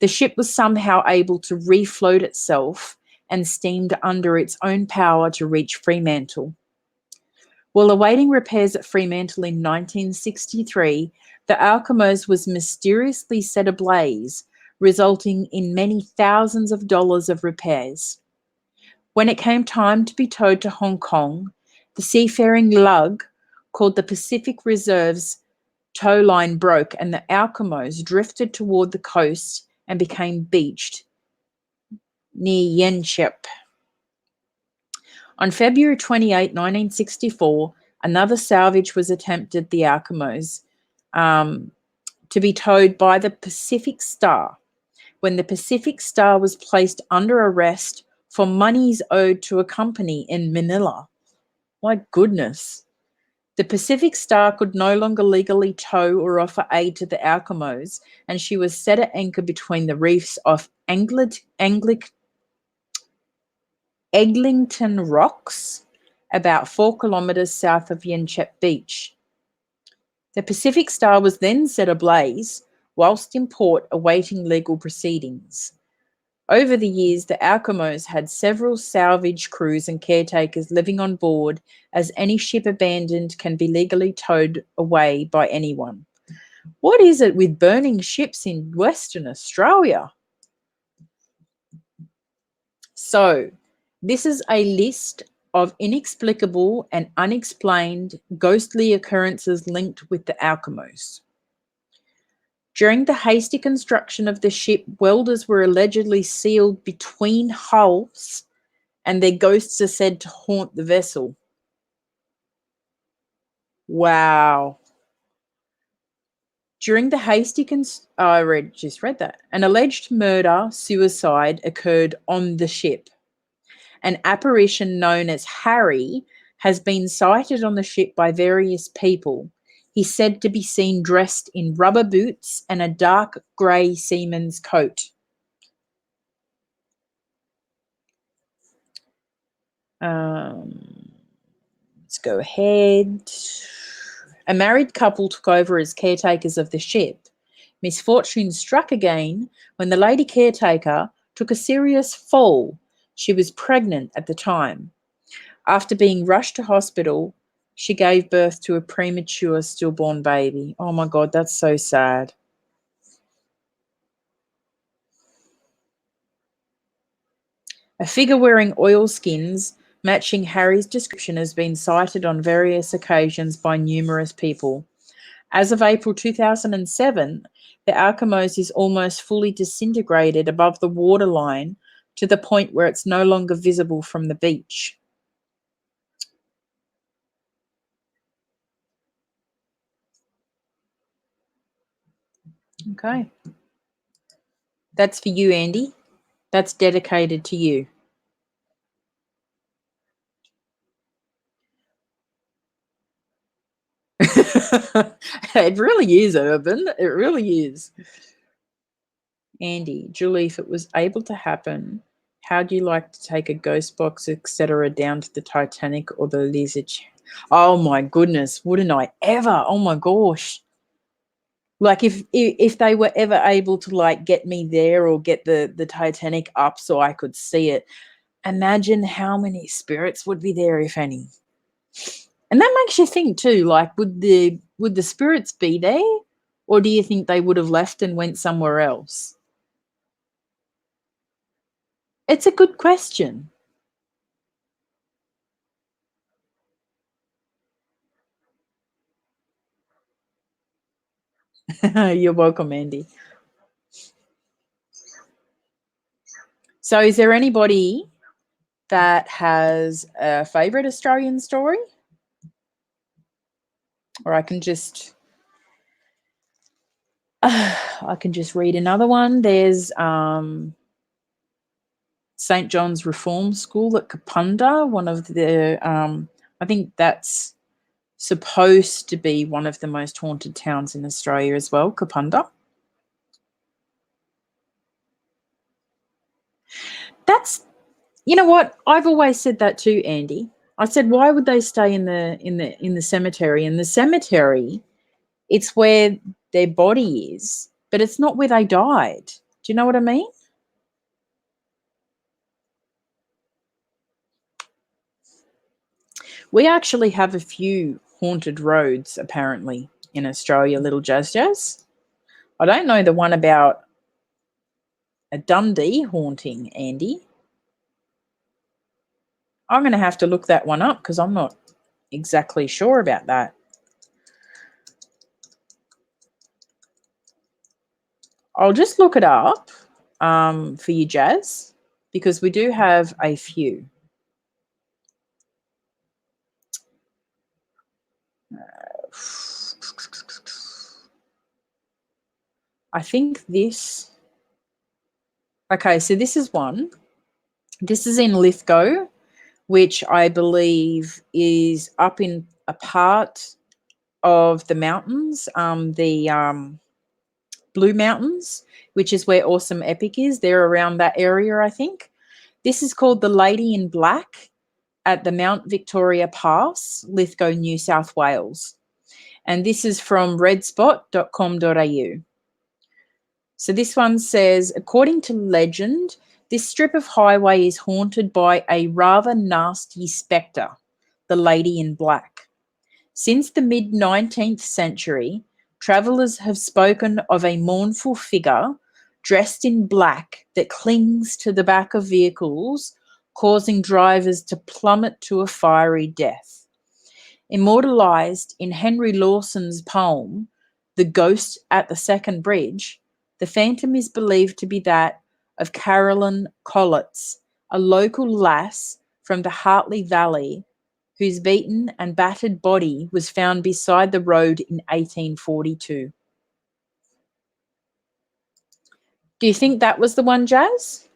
The ship was somehow able to refloat itself and steamed under its own power to reach Fremantle. While awaiting repairs at Fremantle in 1963, the Alchemos was mysteriously set ablaze, resulting in many thousands of dollars of repairs. When it came time to be towed to Hong Kong, the seafaring lug called the Pacific Reserve's tow line broke and the Alchemos drifted toward the coast and became beached near Yenchep. On February 28, 1964, another salvage was attempted at the Alchemos to be towed by the Pacific Star. When the Pacific Star was placed under arrest for monies owed to a company in Manila. My goodness. The Pacific Star could no longer legally tow or offer aid to the Alchemos, and she was set at anchor between the reefs of Eglinton Rocks, about 4 kilometres south of Yenchep Beach. The Pacific Star was then set ablaze whilst in port awaiting legal proceedings. Over the years, the Alkimos had several salvage crews and caretakers living on board, as any ship abandoned can be legally towed away by anyone. What is it with burning ships in Western Australia? So, this is a list of inexplicable and unexplained ghostly occurrences linked with the Alkimos. During the hasty construction of the ship, welders were allegedly sealed between hulls, and their ghosts are said to haunt the vessel. Wow. During the hasty just read that. An alleged murder-suicide occurred on the ship. An apparition known as Harry has been sighted on the ship by various people. He's said to be seen dressed in rubber boots and a dark grey seaman's coat. Let's go ahead. A married couple took over as caretakers of the ship. Misfortune struck again when the lady caretaker took a serious fall. She was pregnant at the time. After being rushed to hospital, she gave birth to a premature stillborn baby. Oh my God, that's so sad. A figure wearing oilskins matching Harry's description has been sighted on various occasions by numerous people. As of April 2007, the Alkimos is almost fully disintegrated above the waterline to the point where it's no longer visible from the beach. Okay. That's for you, Andy. That's dedicated to you. It really is urban. It really is. Andy, Julie, if it was able to happen, how do you like to take a ghost box, etc., down to the Titanic or the Lizard? Oh my goodness, wouldn't I ever? Oh my gosh. Like if they were ever able to like get me there or get the Titanic up so I could see it, imagine how many spirits would be there, if any. And that makes you think too, like would the spirits be there? Or do you think they would have left and went somewhere else? It's a good question. You're welcome, Andy. So is there anybody that has a favourite Australian story? Or I can just read another one. There's St. John's Reform School at Kapunda, one of the I think that's supposed to be one of the most haunted towns in Australia as well, Kapunda. That's, you know what? I've always said that too, Andy. I said, why would they stay in the cemetery? In the cemetery, it's where their body is, but it's not where they died. Do you know what I mean? We actually have a few haunted roads, apparently, in Australia, little Jazz. I don't know the one about a Dundee haunting, Andy. I'm going to have to look that one up because I'm not exactly sure about that. I'll just look it up for you, Jazz, because we do have a few. I think this. Okay, so this is one. This is in Lithgow, which I believe is up in a part of the mountains, the Blue Mountains, which is where Awesome Epic is. They're around that area, I think. This is called the Lady in Black at the Mount Victoria Pass, Lithgow, New South Wales. And this is from redspot.com.au. So this one says, according to legend, this strip of highway is haunted by a rather nasty spectre, the Lady in Black. Since the mid-19th century, travellers have spoken of a mournful figure dressed in black that clings to the back of vehicles, causing drivers to plummet to a fiery death. Immortalised in Henry Lawson's poem, The Ghost at the Second Bridge, the phantom is believed to be that of Carolyn Collitz, a local lass from the Hartley Valley whose beaten and battered body was found beside the road in 1842. Do you think that was the one, Jazz?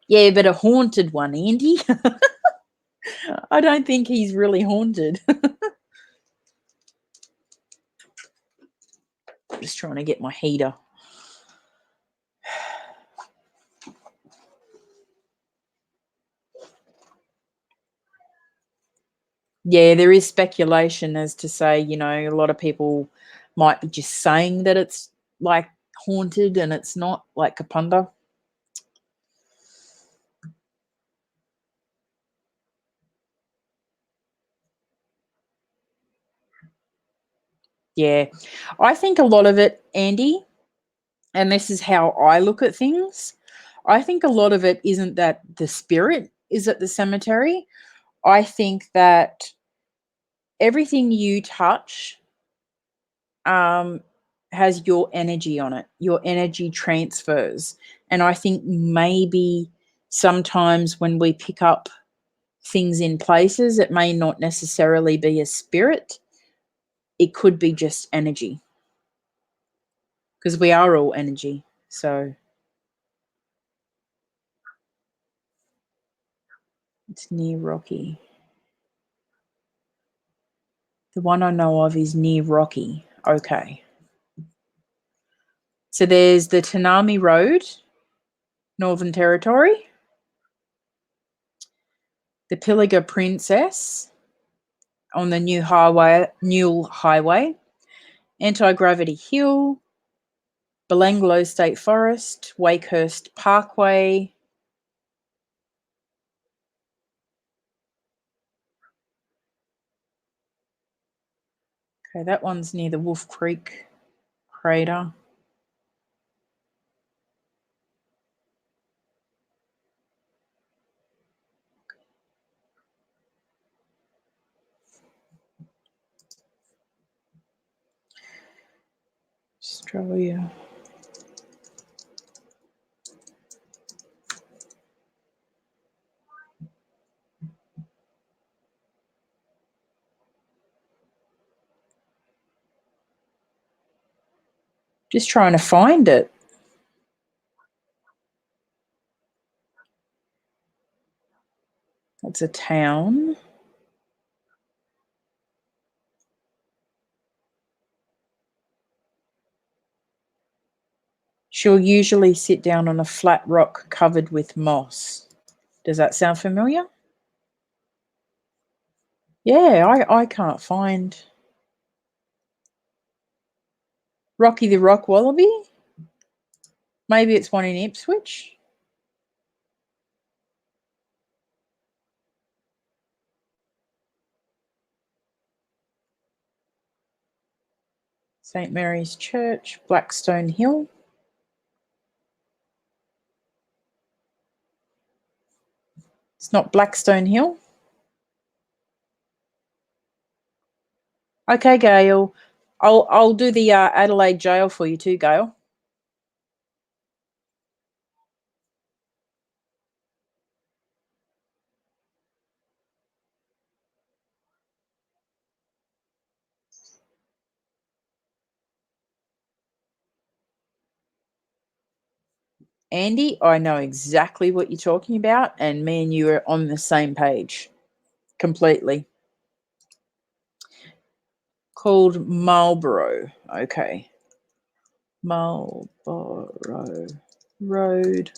Yeah, but a haunted one, Andy. I don't think he's really haunted. I'm just trying to get my heater. Yeah, there is speculation as to say, a lot of people might be just saying that it's like haunted and it's not, like Kapunda. Yeah. I think a lot of it, Andy, and this is how I look at things, I think a lot of it isn't that the spirit is at the cemetery. I think that everything you touch um, has your energy on it. Your energy transfers. And I think maybe sometimes when we pick up things in places, it may not necessarily be a spirit. It could be just energy. Because we are all energy. So it's near Rocky. The one I know of is near Rocky. Okay. So there's the Tanami Road, Northern Territory, the Pilliga Princess on the Newell Highway, Anti-Gravity Hill, Belanglo State Forest, Wakehurst Parkway. Okay, that one's near the Wolf Creek crater. Australia. Just trying to find it. That's a town. She'll usually sit down on a flat rock covered with moss. Does that sound familiar? Yeah, I can't find Rocky the Rock Wallaby. Maybe it's one in Ipswich. St Mary's Church, Blackstone Hill. It's not Blackstone Hill. Okay, Gail. I'll do the Adelaide jail for you too, Gail. Andy, I know exactly what you're talking about, and me and you are on the same page completely. Called Marlborough. Okay. Marlborough Road.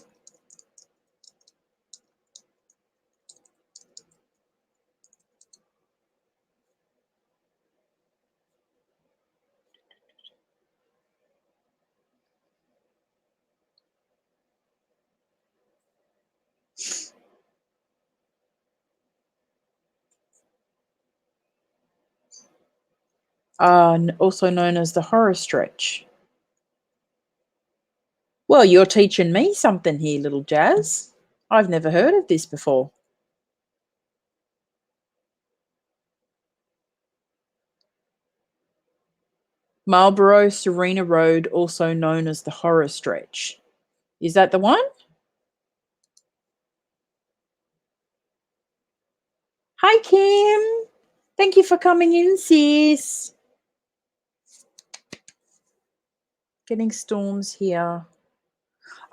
also known as the horror stretch. Well, you're teaching me something here, little Jazz. I've never heard of this before. Marlborough Serena Road, also known as the horror stretch. Is that the one? Hi, Kim. Thank you for coming in, sis. Getting storms here.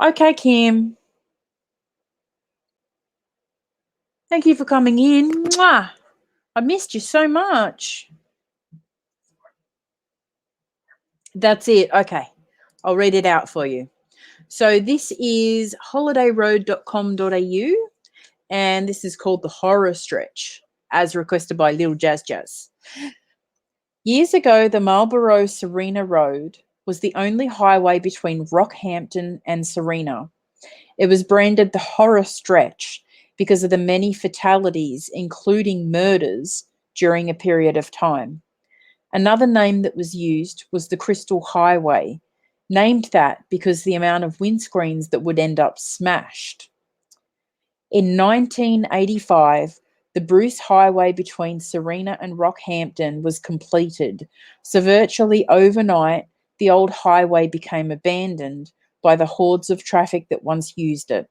Okay, Kim. Thank you for coming in. Mwah. I missed you so much. That's it. Okay. I'll read it out for you. So this is holidayroad.com.au and this is called the horror stretch as requested by Little Jazz Jazz. Years ago, the Marlborough Serena Road was the only highway between Rockhampton and Serena. It was branded the horror stretch because of the many fatalities, including murders, during a period of time. Another name that was used was the Crystal Highway, named that because the amount of windscreens that would end up smashed. In 1985, the Bruce Highway between Serena and Rockhampton was completed, so virtually overnight, the old highway became abandoned by the hordes of traffic that once used it.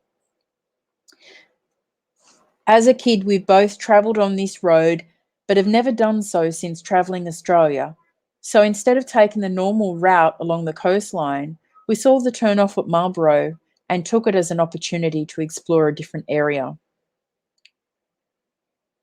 As a kid, we both travelled on this road, but have never done so since travelling Australia. So instead of taking the normal route along the coastline, we saw the turn off at Marlborough and took it as an opportunity to explore a different area.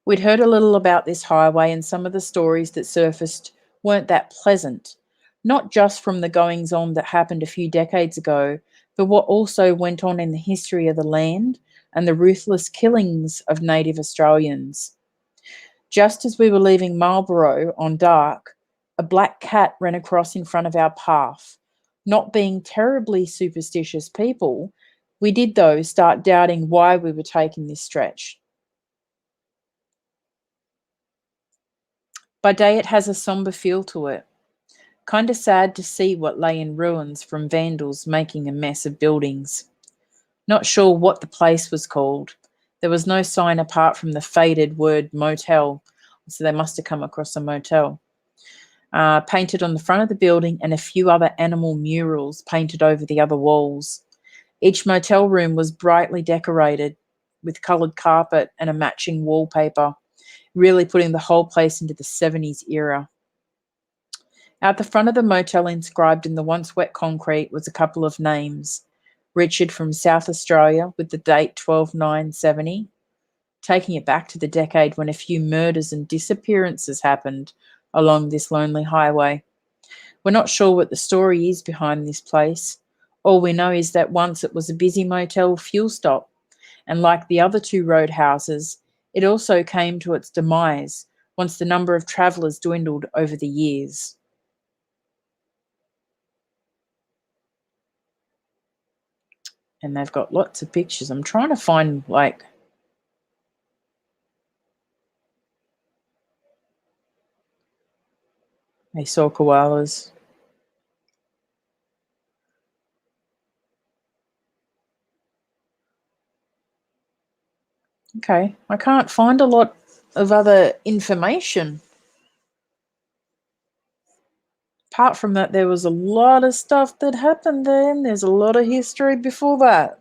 We'd heard a little about this highway, and some of the stories that surfaced weren't that pleasant, not just from the goings on that happened a few decades ago, but what also went on in the history of the land and the ruthless killings of native Australians. Just as we were leaving Marlborough on dark, a black cat ran across in front of our path. Not being terribly superstitious people, we did, though, start doubting why we were taking this stretch. By day, it has a somber feel to it. Kind of sad to see what lay in ruins from vandals making a mess of buildings. Not sure what the place was called. There was no sign apart from the faded word motel, so they must have come across a motel. Painted on the front of the building and a few other animal murals painted over the other walls. Each motel room was brightly decorated with coloured carpet and a matching wallpaper, really putting the whole place into the 70s era. Out the front of the motel, inscribed in the once wet concrete, was a couple of names. Richard from South Australia with the date 12/9/70, taking it back to the decade when a few murders and disappearances happened along this lonely highway. We're not sure what the story is behind this place. All we know is that once it was a busy motel fuel stop, and like the other two roadhouses, it also came to its demise once the number of travellers dwindled over the years. And they've got lots of pictures. I'm trying to find, like, they saw koalas. Okay, I can't find a lot of other information. Apart from that, there was a lot of stuff that happened there, and there's a lot of history before that.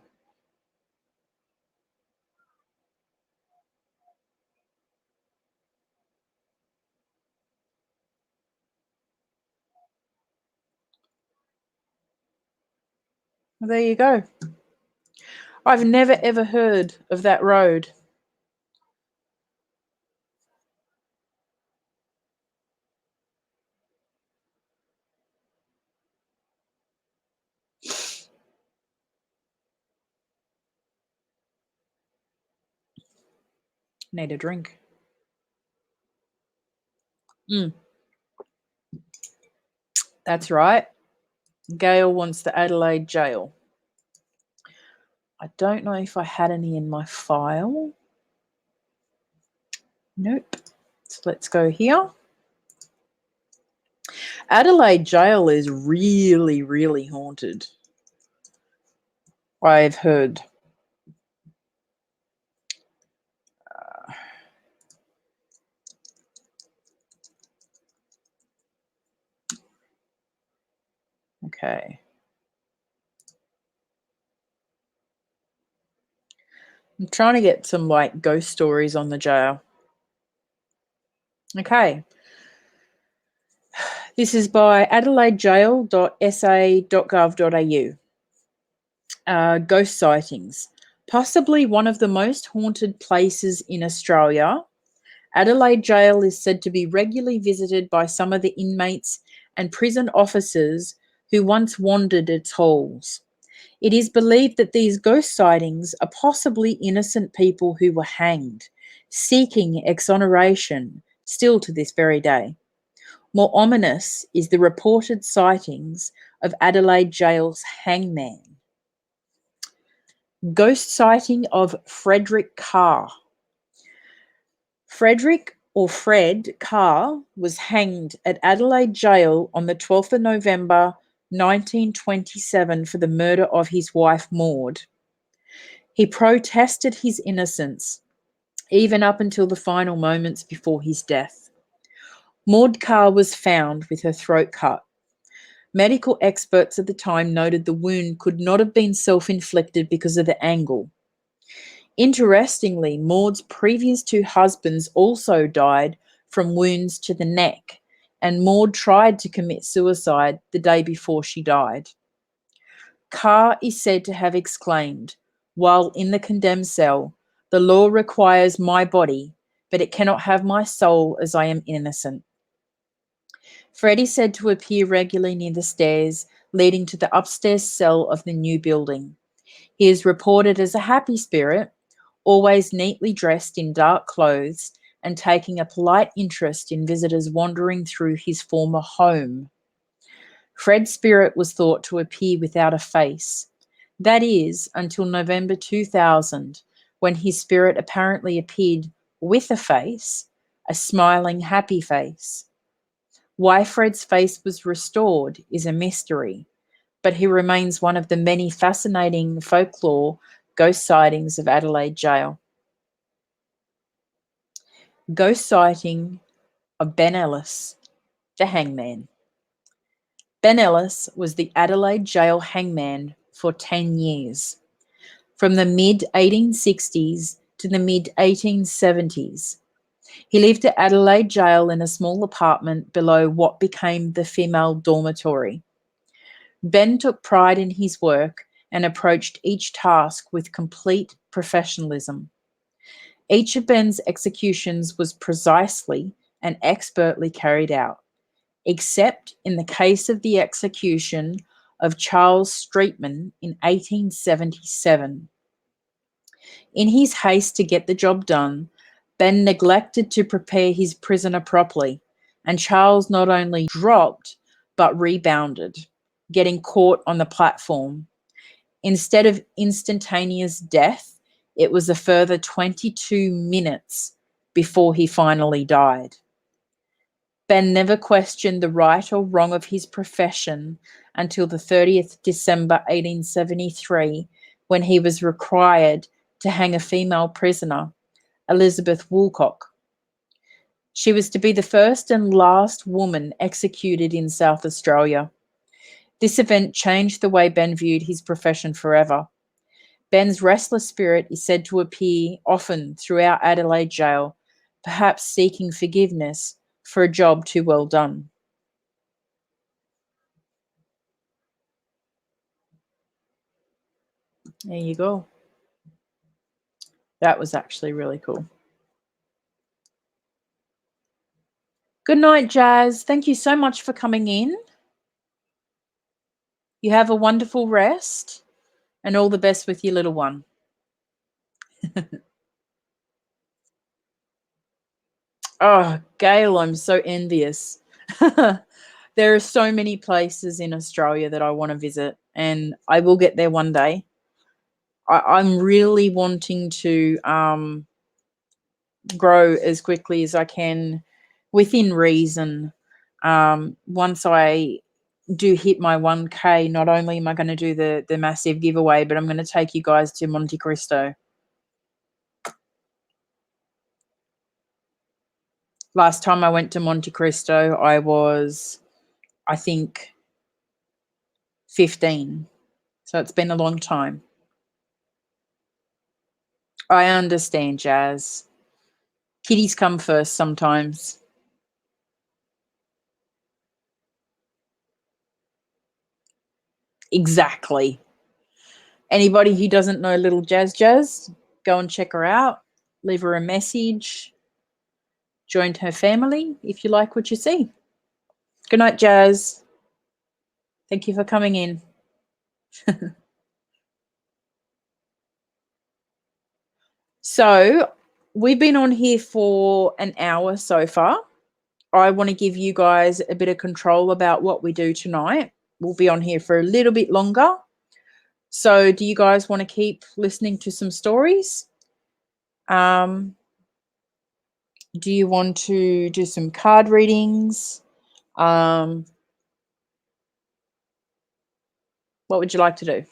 Well, there you go. I've never ever heard of that road. Need a drink. Mm, that's right. Gail wants the Adelaide jail. I don't know if I had any in my file. Nope. So let's go here. Adelaide Jail is really, really haunted. I've heard. Okay. I'm trying to get some like ghost stories on the jail. Okay. This is by adelaidejail.sa.gov.au. Ghost sightings. Possibly one of the most haunted places in Australia, Adelaide Jail is said to be regularly visited by some of the inmates and prison officers who once wandered its halls. It is believed that these ghost sightings are possibly innocent people who were hanged, seeking exoneration still to this very day. More ominous is the reported sightings of Adelaide Jail's hangman. Ghost sighting of Frederick Carr. Frederick or Fred Carr was hanged at Adelaide Jail on the 12th of November 1927 for the murder of his wife Maud. He protested his innocence, even up until the final moments before his death. Maud Carr was found with her throat cut. Medical experts at the time noted the wound could not have been self-inflicted because of the angle. Interestingly, Maud's previous two husbands also died from wounds to the neck, and Maud tried to commit suicide the day before she died. Carr is said to have exclaimed, while in the condemned cell, "The law requires my body, but it cannot have my soul as I am innocent." Fred is said to appear regularly near the stairs leading to the upstairs cell of the new building. He is reported as a happy spirit, always neatly dressed in dark clothes and taking a polite interest in visitors wandering through his former home. Fred's spirit was thought to appear without a face. That is, until November 2000, when his spirit apparently appeared with a face, a smiling, happy face. Why Fred's face was restored is a mystery, but he remains one of the many fascinating folklore ghost sightings of Adelaide Jail. Ghost sighting of Ben Ellis, the hangman. Ben Ellis was the Adelaide Jail hangman for 10 years, from the mid-1860s to the mid-1870s. He lived at Adelaide Jail in a small apartment below what became the female dormitory. Ben took pride in his work and approached each task with complete professionalism. Each of Ben's executions was precisely and expertly carried out, except in the case of the execution of Charles Streetman in 1877. In his haste to get the job done, Ben neglected to prepare his prisoner properly, and Charles not only dropped but rebounded, getting caught on the platform. Instead of instantaneous death, it was a further 22 minutes before he finally died. Ben never questioned the right or wrong of his profession until the 30th December 1873, when he was required to hang a female prisoner, Elizabeth Woolcock. She was to be the first and last woman executed in South Australia. This event changed the way Ben viewed his profession forever. Ben's restless spirit is said to appear often throughout Adelaide Jail, perhaps seeking forgiveness for a job too well done. There you go. That was actually really cool. Good night, Jazz. Thank you so much for coming in. You have a wonderful rest and all the best with your little one. Oh, Gail, I'm so envious. There are so many places in Australia that I want to visit, and I will get there one day. I'm really wanting to grow as quickly as I can within reason. Once I do hit my 1K, not only am I going to do the massive giveaway, but I'm going to take you guys to Monte Cristo. Last time I went to Monte Cristo, I was, I think, 15. So it's been a long time. I understand, Jazz. Kiddies come first sometimes. Exactly. Anybody who doesn't know little Jazz, go and check her out. Leave her a message. Join her family if you like what you see. Good night, Jazz. Thank you for coming in. So we've been on here for an hour so far. I want to give you guys a bit of control about what we do tonight. We'll be on here for a little bit longer. So do you guys want to keep listening to some stories? Do you want to do some card readings? What would you like to do?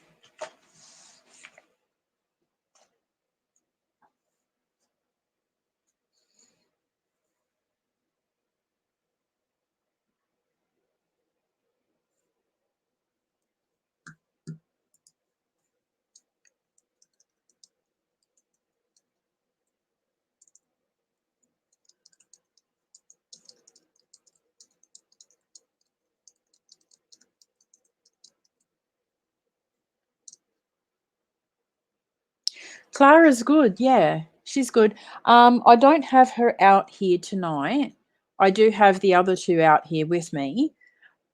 Clara's good, yeah. She's good. I don't have her out here tonight. I do have the other two out here with me.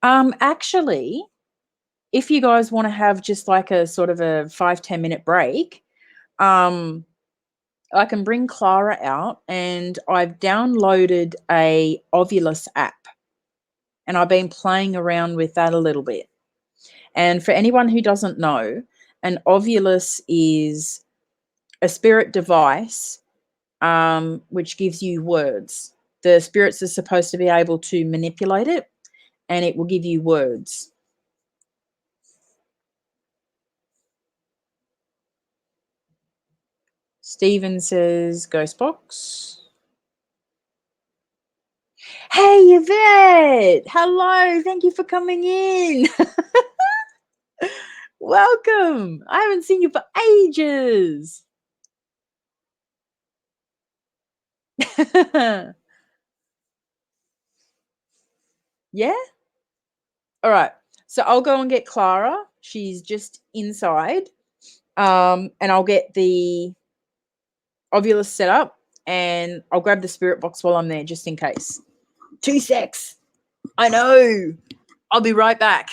Actually, if you guys want to have just like a sort of a 5-10 minute break, I can bring Clara out, and I've downloaded a Ovulus app, and I've been playing around with that a little bit. And for anyone who doesn't know, an Ovulus is a spirit device which gives you words. The spirits are supposed to be able to manipulate it, and it will give you words. Stephen says, Ghost Box. Hey, Yvette. Hello. Thank you for coming in. Welcome. I haven't seen you for ages. Yeah? All right. So I'll go and get Clara. She's just inside. And I'll get the Ovulus set up, and I'll grab the spirit box while I'm there just in case. 2 secs. I know. I'll be right back.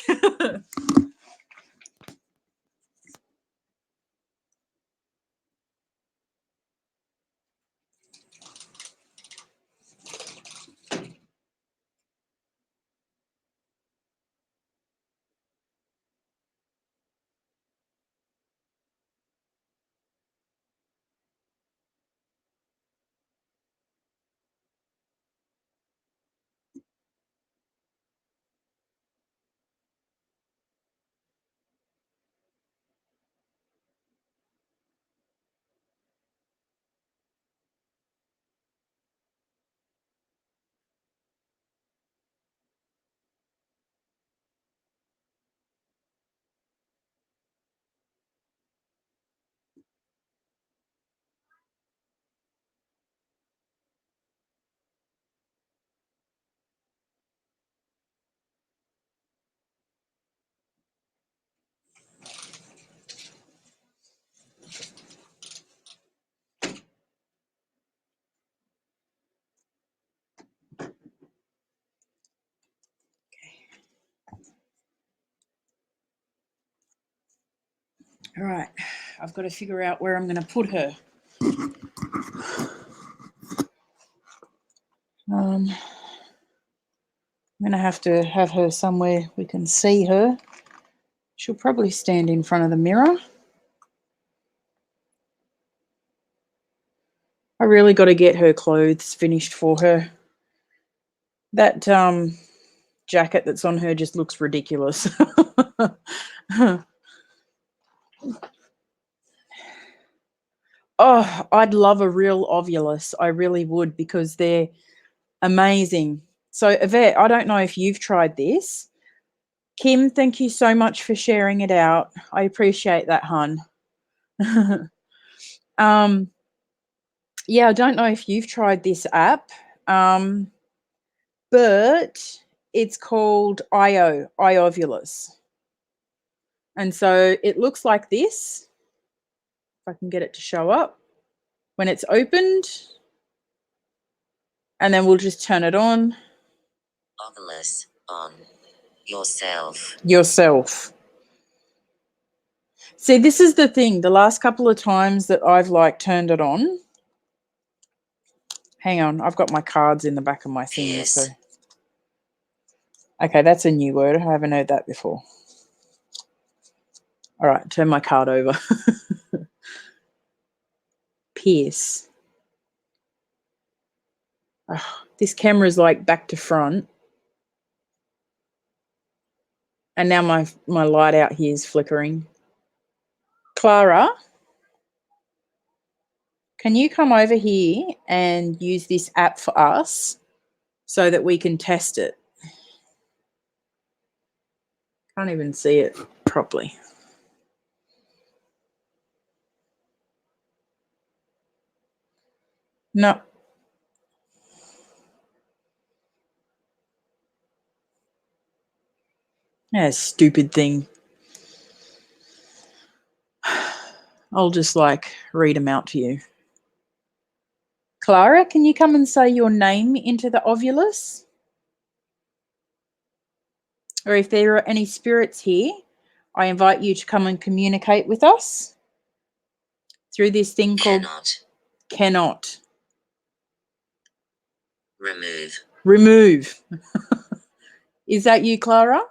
All right. I've got to figure out where I'm going to put her. I'm going to have her somewhere we can see her. She'll probably stand in front of the mirror. I really got to get her clothes finished for her. That jacket that's on her just looks ridiculous. Oh, I'd love a real ovulus. I really would, because they're amazing. So, Yvette, I don't know if you've tried this. Kim, thank you so much for sharing it out. I appreciate that, hun. Yeah, I don't know if you've tried this app, but it's called iOvulus. And so it looks like this. If I can get it to show up. When it's opened, and then we'll just turn it on. Ovulus on yourself. Yourself. See, this is the thing. The last couple of times that I've turned it on. Hang on, I've got my cards in the back of my thing. Yes. So. Okay, that's a new word. I haven't heard that before. All right, turn my card over. Pierce. Oh, this camera's back to front. And now my light out here is flickering. Clara, can you come over here and use this app for us so that we can test it? Can't even see it properly. No. Yeah, stupid thing. I'll just read them out to you. Clara, can you come and say your name into the ovulus? Or if there are any spirits here, I invite you to come and communicate with us through this thing called Cannot. Remove. Is that you, Clara?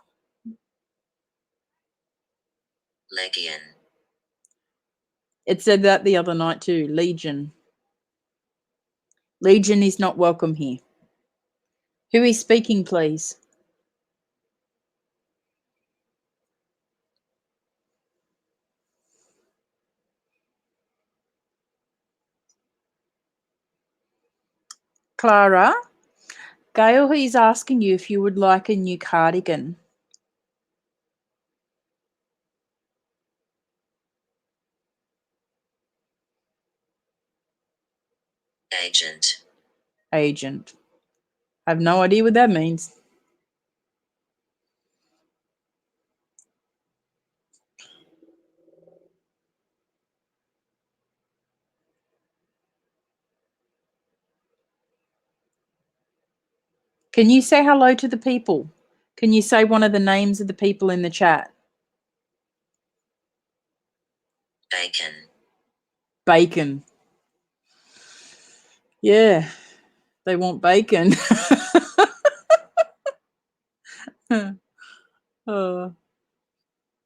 Legion. It said that the other night too. Legion. Legion is not welcome here. Who is speaking, please? Clara, Gail is asking you if you would like a new cardigan. Agent. I have no idea what that means. Can you say hello to the people? Can you say one of the names of the people in the chat? Bacon. Yeah, they want bacon. A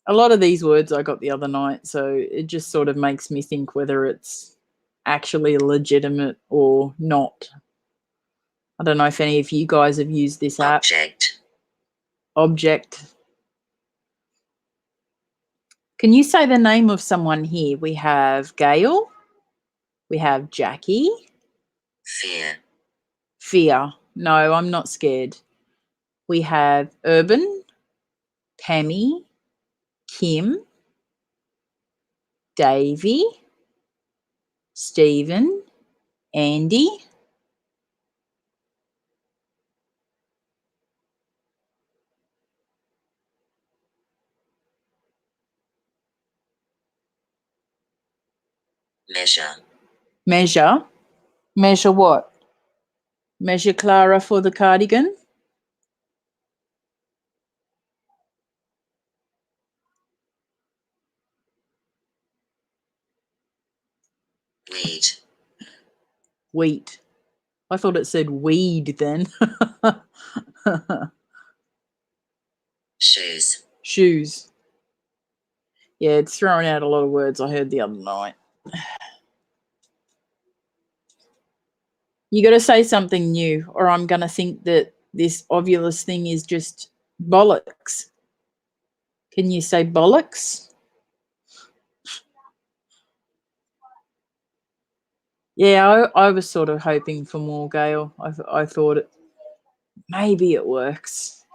lot of these words I got the other night, so it just sort of makes me think whether it's actually legitimate or not. I don't know if any of you guys have used this app. Object. Can you say the name of someone here? We have Gail. We have Jackie. Fear. No, I'm not scared. We have Urban, Tammy, Kim, Davey, Stephen, Andy. Measure. Measure what? Measure Clara for the cardigan? Wheat. I thought it said weed then. Shoes. Yeah, it's throwing out a lot of words I heard the other night. You got to say something new, or I'm going to think that This ovulus thing is just bollocks. Can you say bollocks? Yeah, I was sort of hoping for more, Gail. I thought maybe it works.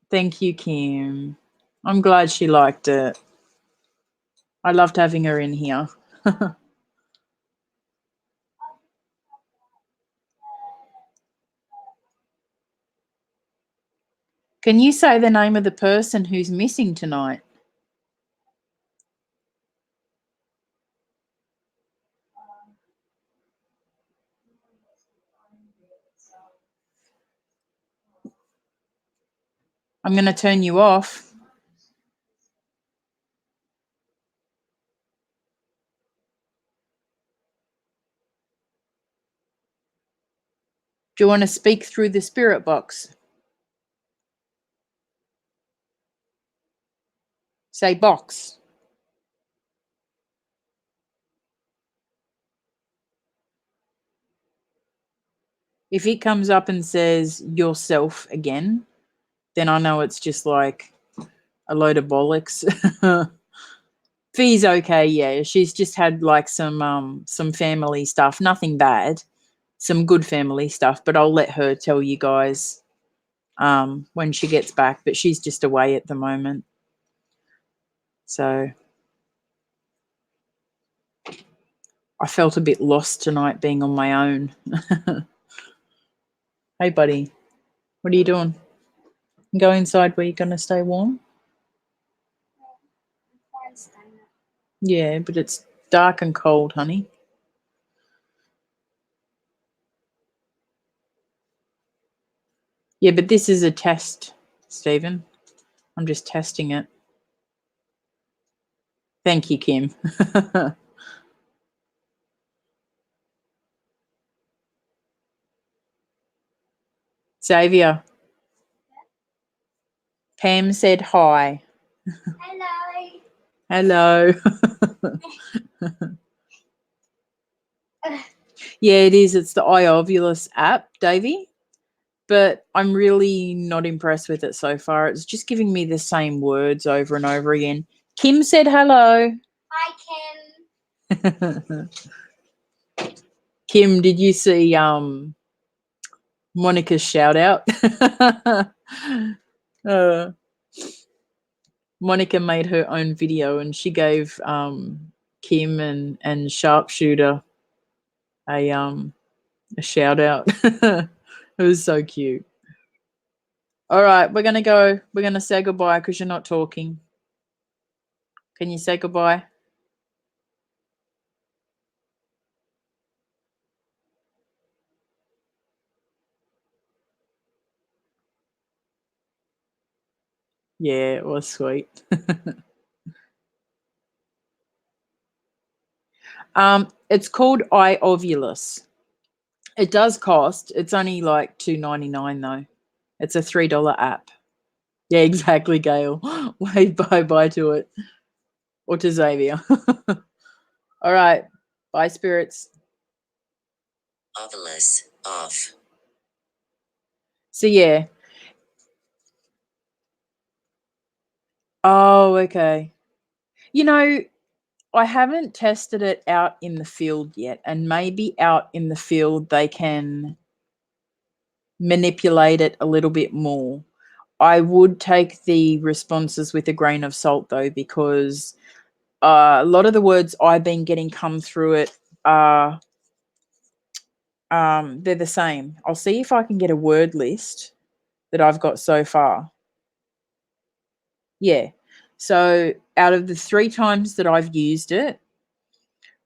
Thank you, Kim. I'm glad she liked it. I loved having her in here. Can you say the name of the person who's missing tonight? I'm going to turn you off. Do you want to speak through the spirit box? Say box. If it comes up and says yourself again, then I know it's just like a load of bollocks. Fee's okay, yeah. She's just had like some family stuff, nothing bad, some good family stuff, but I'll let her tell you guys when she gets back, but she's just away at the moment. So I felt a bit lost tonight being on my own. Hey, buddy, what are you doing? Go inside where you're going to stay warm? Yeah, but it's dark and cold, honey. Yeah, but this is a test, Stephen. I'm just testing it. Thank you, Kim. Xavier, Pam said hi. Hello. Yeah, it is. It's the iOvulus app, Davey. But I'm really not impressed with it so far. It's just giving me the same words over and over again. Kim said hello. Hi, Kim. Kim, did you see Monica's shout out? Monica made her own video and she gave Kim and Sharpshooter a shout out. It was so cute. All right, we're gonna go. We're gonna say goodbye because you're not talking. Can you say goodbye? Yeah, it was sweet. It's called iOvulus. It does cost. It's only like $2.99 though. It's a $3 app. Yeah, exactly, Gail. Wave bye to it. Or to Xavier. All right. Bye, spirits. Ovulus off. So yeah. Oh, okay. You know, I haven't tested it out in the field yet, and maybe out in the field they can manipulate it a little bit more. I would take the responses with a grain of salt though, because a lot of the words I've been getting come through it are they're the same. I'll see if I can get a word list that I've got so far. Yeah. So out of the 3 times that I've used it,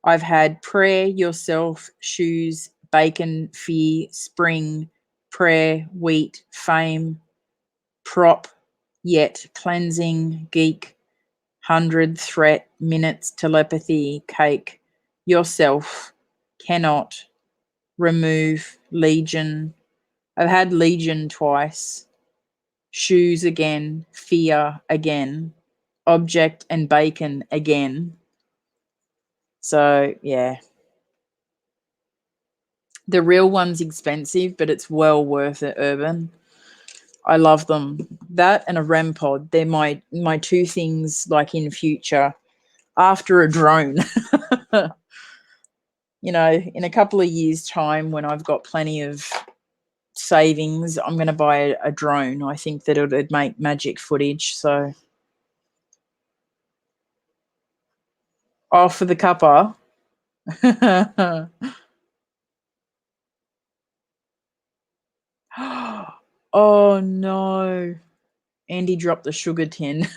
I've had prayer, yourself, shoes, bacon, fear, spring, prayer, wheat, fame, prop, yet, cleansing, geek, 100, threat, minutes, telepathy, cake, yourself, cannot, remove, legion. I've had legion twice, shoes again, fear again, object and bacon again. So, yeah. The real one's expensive, but it's well worth it, Urban. I love them. That and a REM pod. They're my two things like in future after a drone. In a couple of years' time when I've got plenty of savings, I'm going to buy a drone. I think that it'd make magic footage. So, for the cuppa. Oh no. Andy dropped the sugar tin.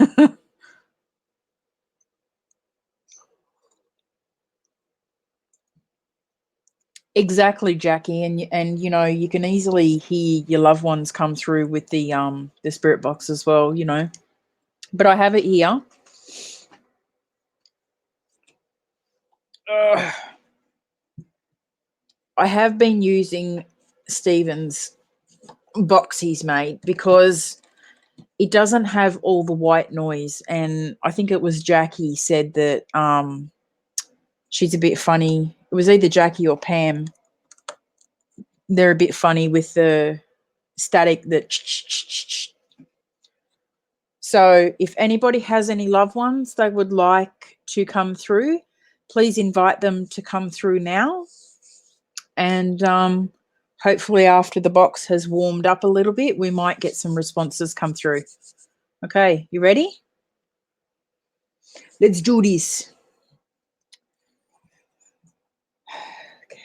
Exactly, Jackie, and you can easily hear your loved ones come through with the spirit box as well, But I have it here. Ugh. I have been using Stephen's box he's made because it doesn't have all the white noise, and I think it was Jackie said that she's a bit funny. It was either Jackie or Pam. They're a bit funny with the static that. So if anybody has any loved ones they would like to come through, please invite them to come through now. And hopefully after the box has warmed up a little bit, we might get some responses come through. Okay, you ready? Let's do this. Okay.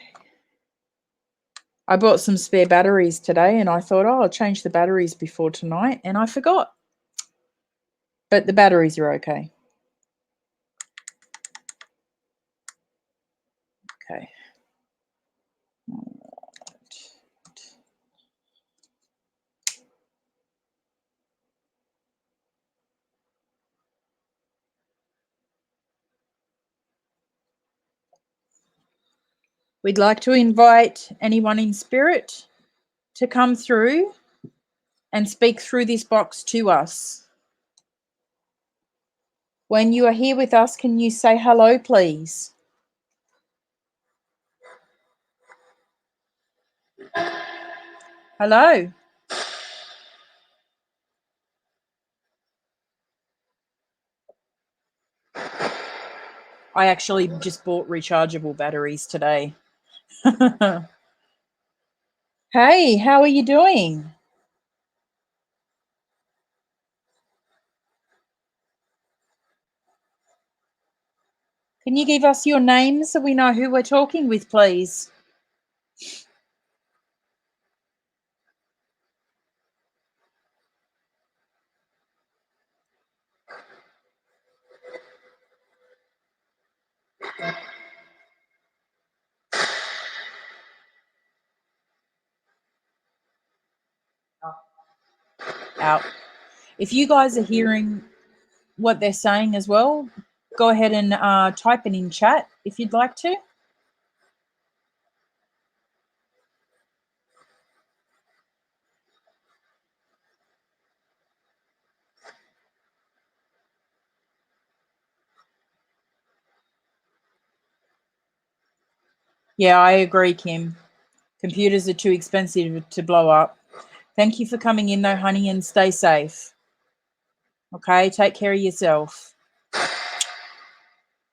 I bought some spare batteries today and I thought, I'll change the batteries before tonight, and I forgot. But the batteries are okay. Okay. We'd like to invite anyone in spirit to come through and speak through this box to us. When you are here with us, can you say hello, please? Hello. I actually just bought rechargeable batteries today. Hey, how are you doing? Can you give us your name so we know who we're talking with, please? Out. If you guys are hearing what they're saying as well, go ahead and type it in chat if you'd like to. Yeah, I agree, Kim. Computers are too expensive to blow up. Thank you for coming in, though, honey, and stay safe. Okay, take care of yourself.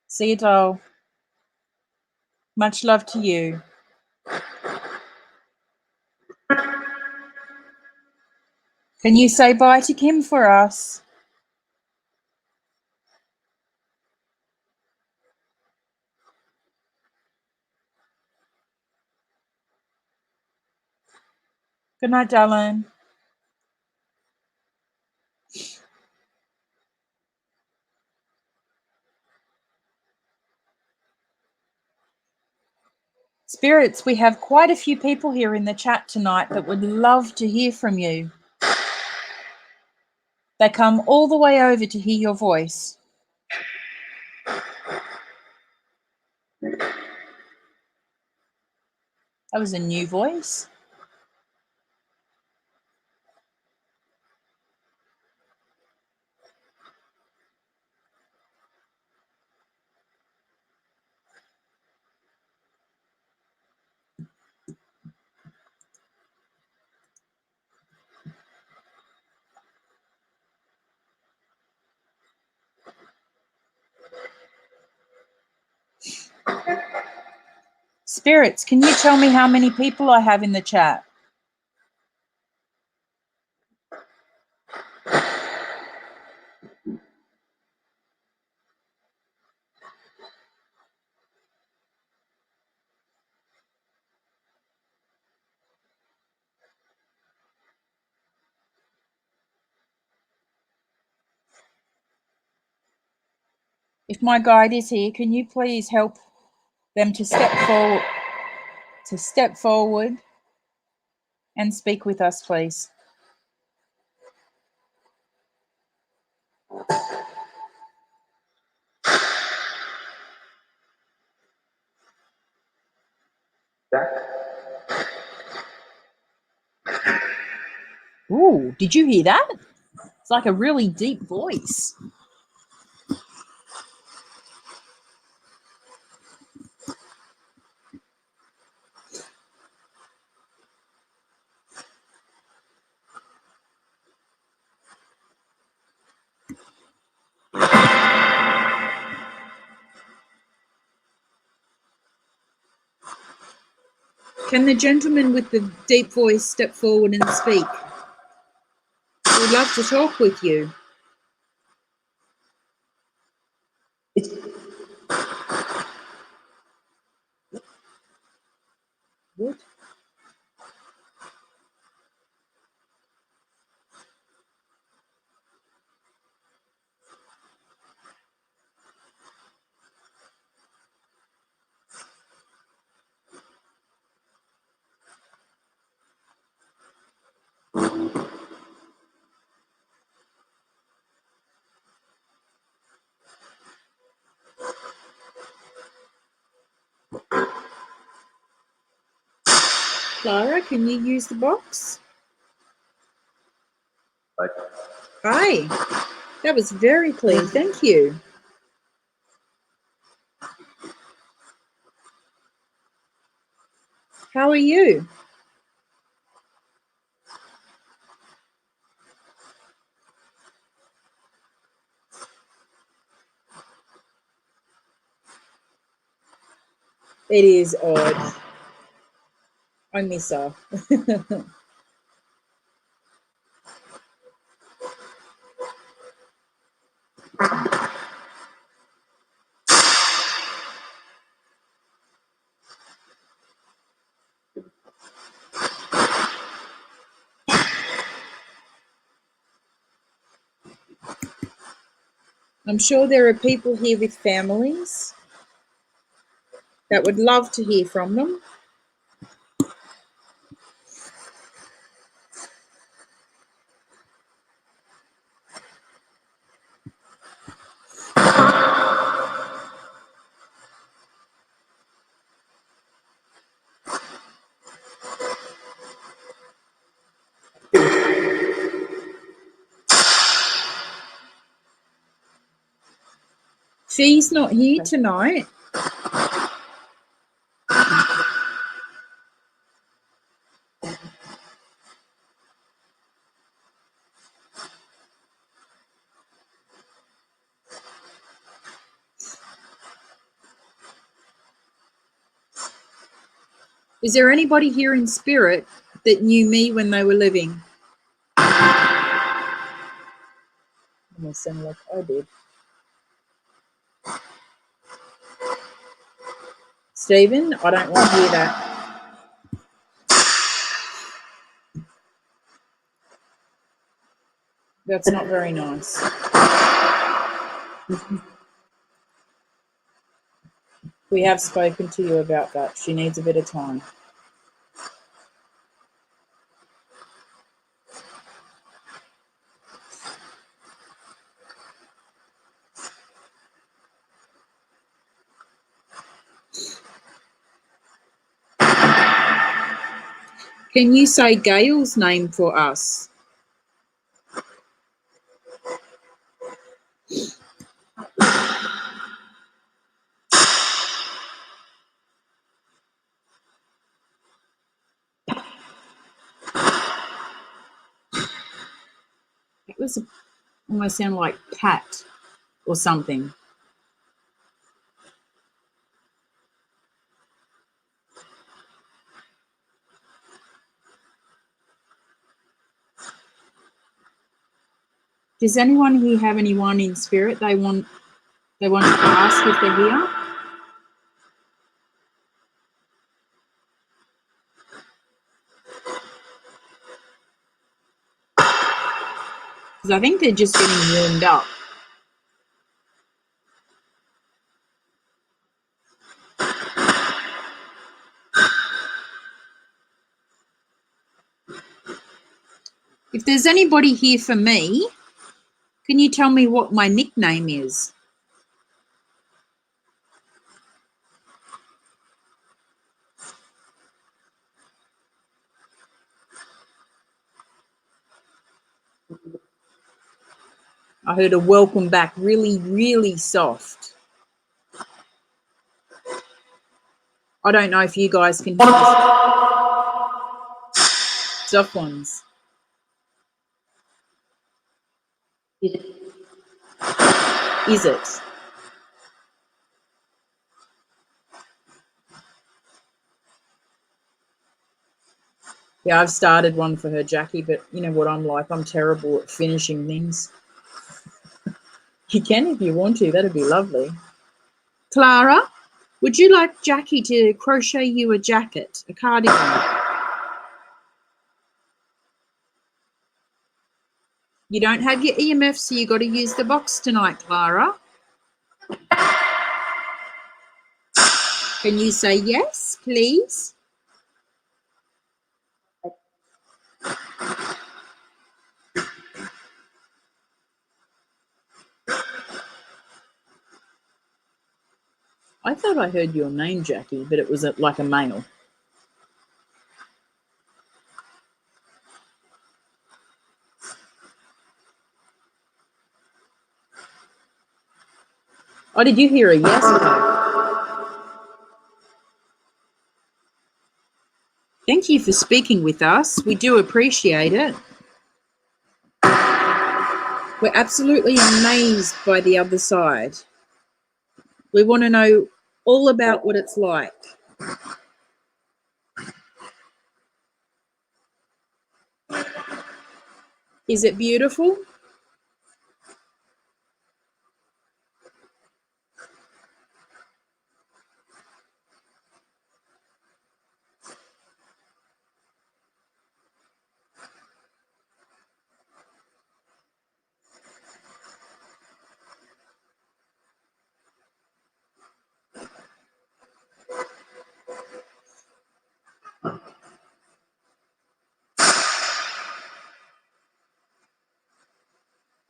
See you, doll. Much love to you. Can you say bye to Kim for us? Good night, darling. Spirits, we have quite a few people here in the chat tonight that would love to hear from you. They come all the way over to hear your voice. That was a new voice. Spirits, can you tell me how many people I have in the chat? If my guide is here, can you please help them to step forward and speak with us, please? Ooh, did you hear that? It's like a really deep voice. Can the gentleman with the deep voice step forward and speak? We'd love to talk with you. What? Clara, can you use the box? Hi. That was very clear. Thank you. How are you? It is odd. I miss her. I'm sure there are people here with families that would love to hear from them. Fee's not here tonight. Is there anybody here in spirit that knew me when they were living? I sound like I did. Stephen, I don't want to hear that. That's not very nice. We have spoken to you about that. She needs a bit of time. Can you say Gail's name for us? It was almost sound like Pat or something. Does anyone here have anyone in spirit they want to ask if they're here? Because I think they're just getting warmed up. If there's anybody here for me, can you tell me what my nickname is? I heard a welcome back, really, really soft. I don't know if you guys can hear soft ones. Is it? Yeah, I've started one for her, Jackie, but you know what I'm like. I'm terrible at finishing things. You can if you want to. That'd be lovely. Clara, would you like Jackie to crochet you a jacket, a cardigan? You don't have your EMF, so you got to use the box tonight, Clara. Can you say yes, please? I thought I heard your name, Jackie, but it was like a male. Oh, did you hear a yes? Thank you for speaking with us. We do appreciate it. We're absolutely amazed by the other side. We want to know all about what it's like. Is it beautiful?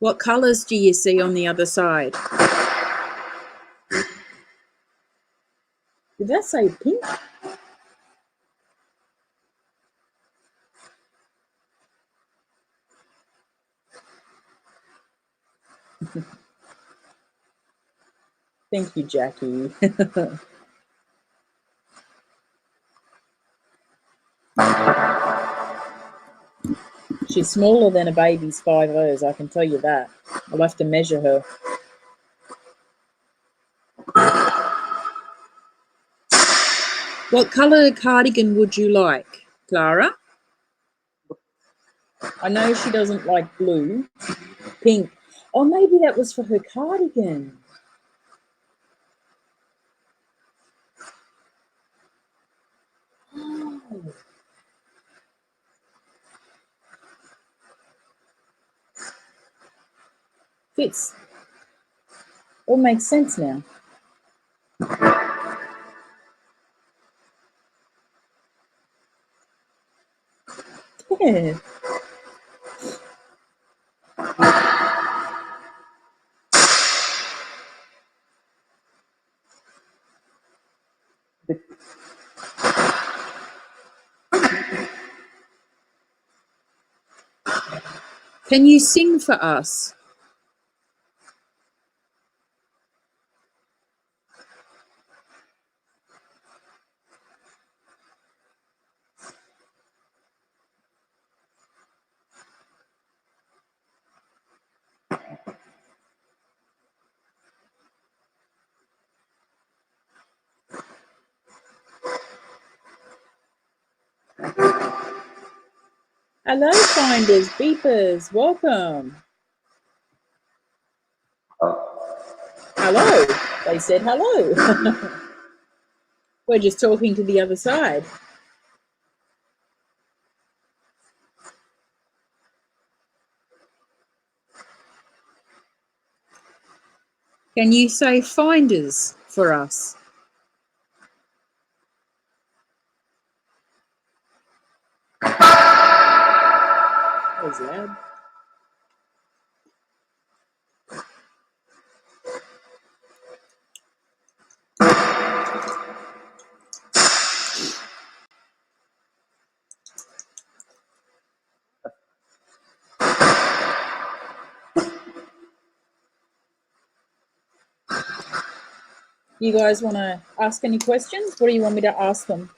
What colours do you see on the other side? Did that say pink? Thank you, Jackie. She's smaller than a baby's 5 O's, I can tell you that. I'll have to measure her. What colour cardigan would you like, Clara? I know she doesn't like blue. Pink. Oh, maybe that was for her cardigan. Oh. Fits. All makes sense now. Yeah. Can you sing for us? Hello, finders, beepers, welcome. hello. They said hello. We're just talking to the other side. Can you say finders for us? That was loud. You guys want to ask any questions? What do you want me to ask them?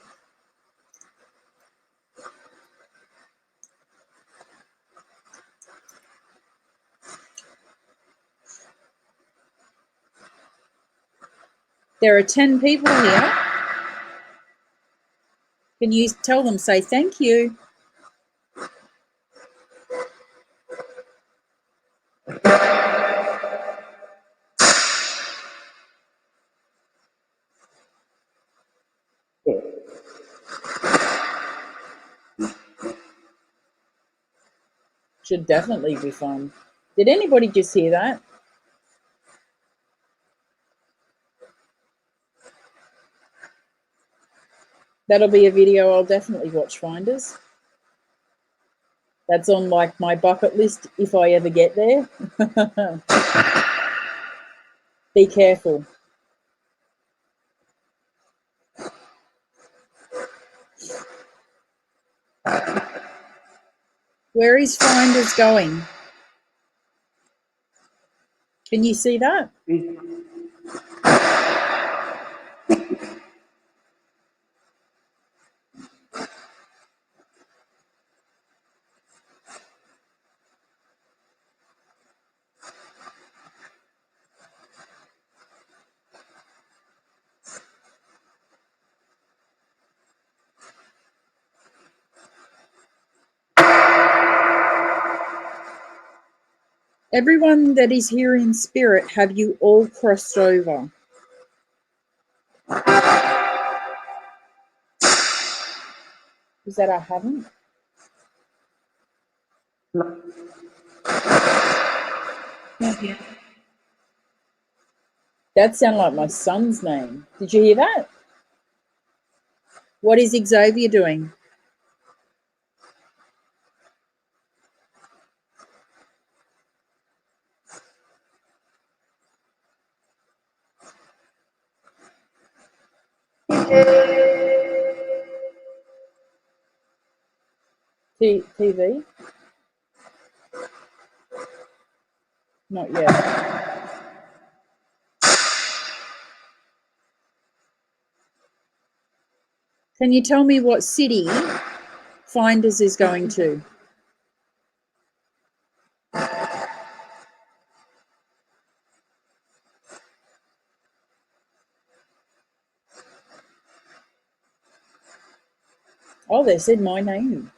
There are 10 people here. Can you tell them, say thank you? Should definitely be fun. Did anybody just hear that? That'll be a video I'll definitely watch, Finders. That's on like my bucket list if I ever get there. Be careful. Where is Finders going? Can you see that? Everyone that is here in spirit, have you all crossed over? Is that I haven't? No. Not yet. That sounded like my son's name. Did you hear that? What is Xavier doing? TV? Not yet. Can you tell me what city Finders is going to? Oh, they said my name.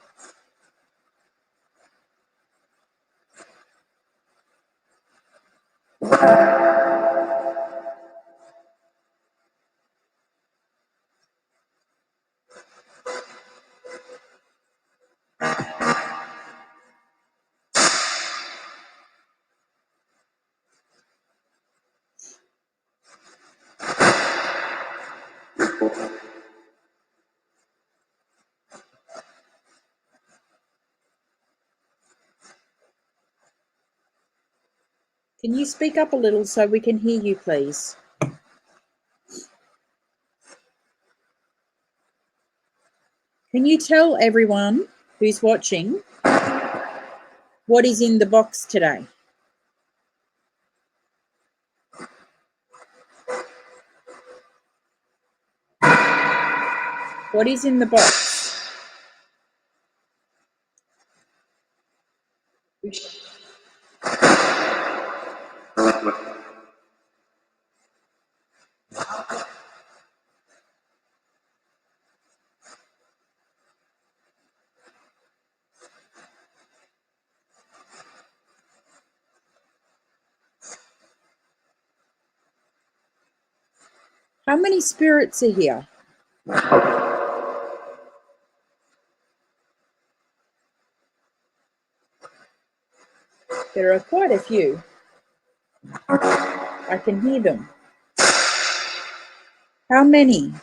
Can you speak up a little so we can hear you, please? Can you tell everyone who's watching what is in the box today? What is in the box? How many spirits are here? There are quite a few. I can hear them. How many?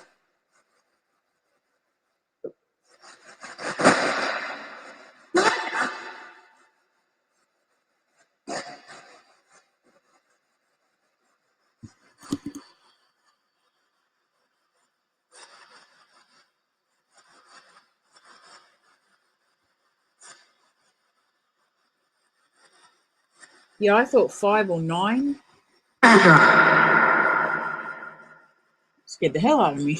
Yeah, I thought 5 or 9. Scared the hell out of me.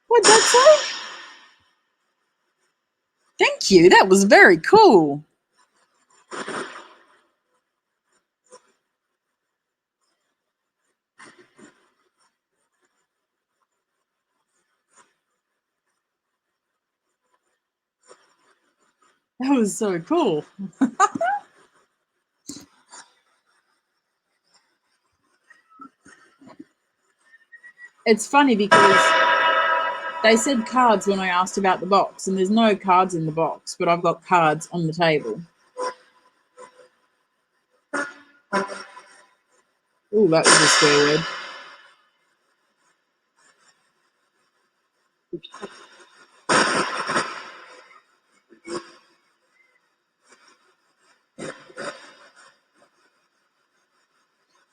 What'd that say? Thank you. That was very cool. That was so cool. It's funny because they said cards when I asked about the box, and there's no cards in the box, but I've got cards on the table. Oh, that was a swear word.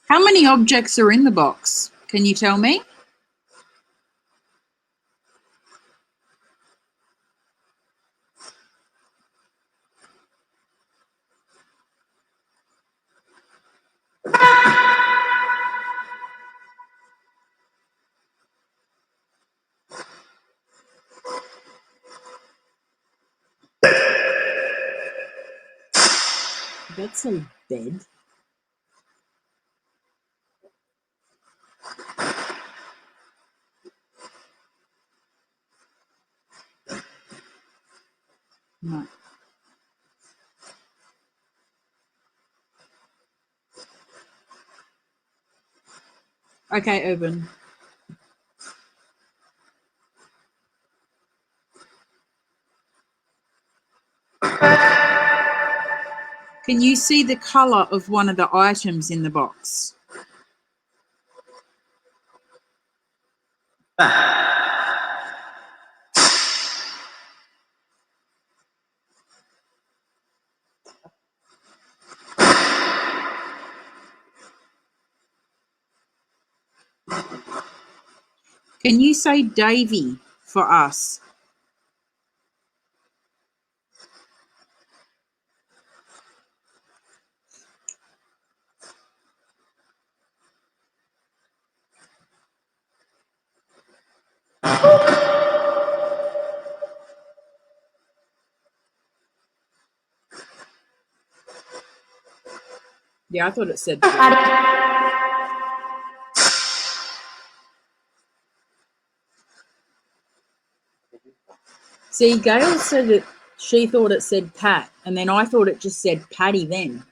How many objects are in the box? Can you tell me? That's a bed. No. Okay, Urban. Can you see the colour of one of the items in the box? Can you say Davy for us? Yeah, I thought it said See, Gail said that she thought it said Pat, and then I thought it just said Patty then.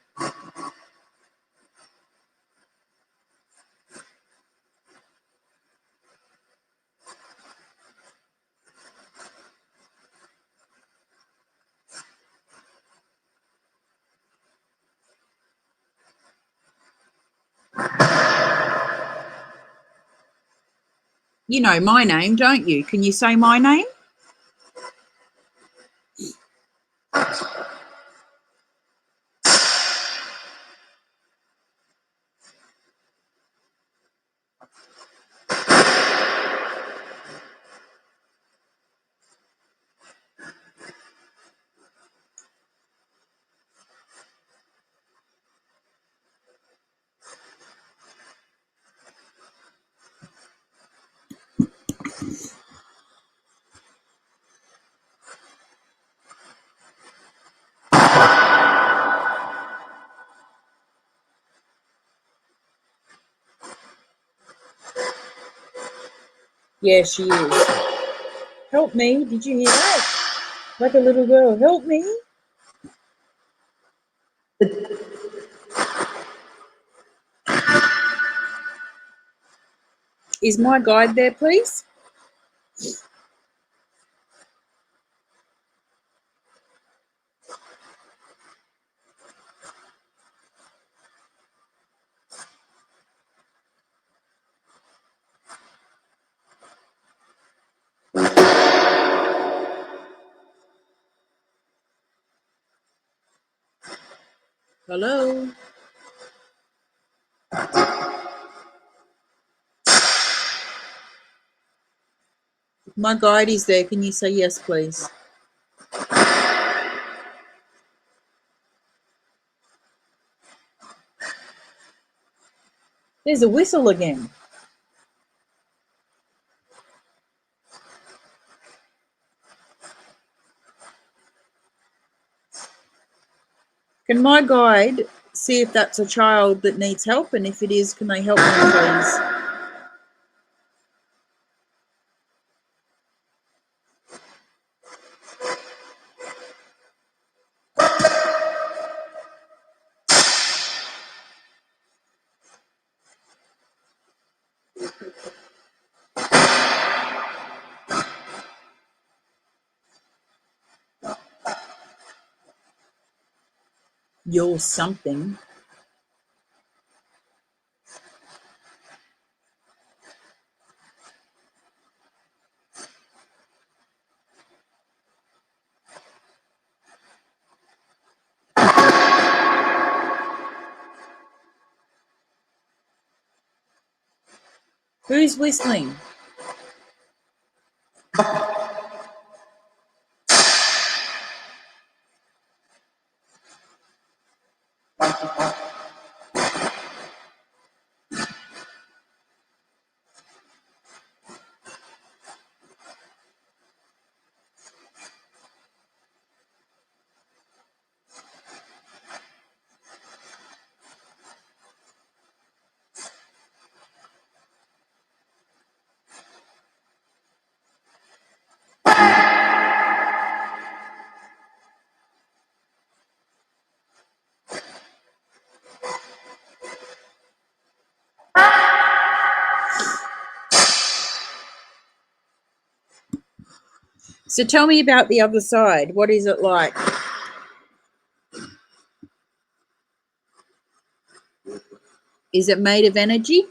You know my name, don't you? Can you say my name? Yeah, she is. Help me. Did you hear that? Like a little girl. Help me. Is my guide there, please? Hello? If my guide is there, can you say yes, please? There's a whistle again. Can my guide see if that's a child that needs help? And if it is, can they help me, please? You're something. Who's whistling? So tell me about the other side. What is it like? Is it made of energy?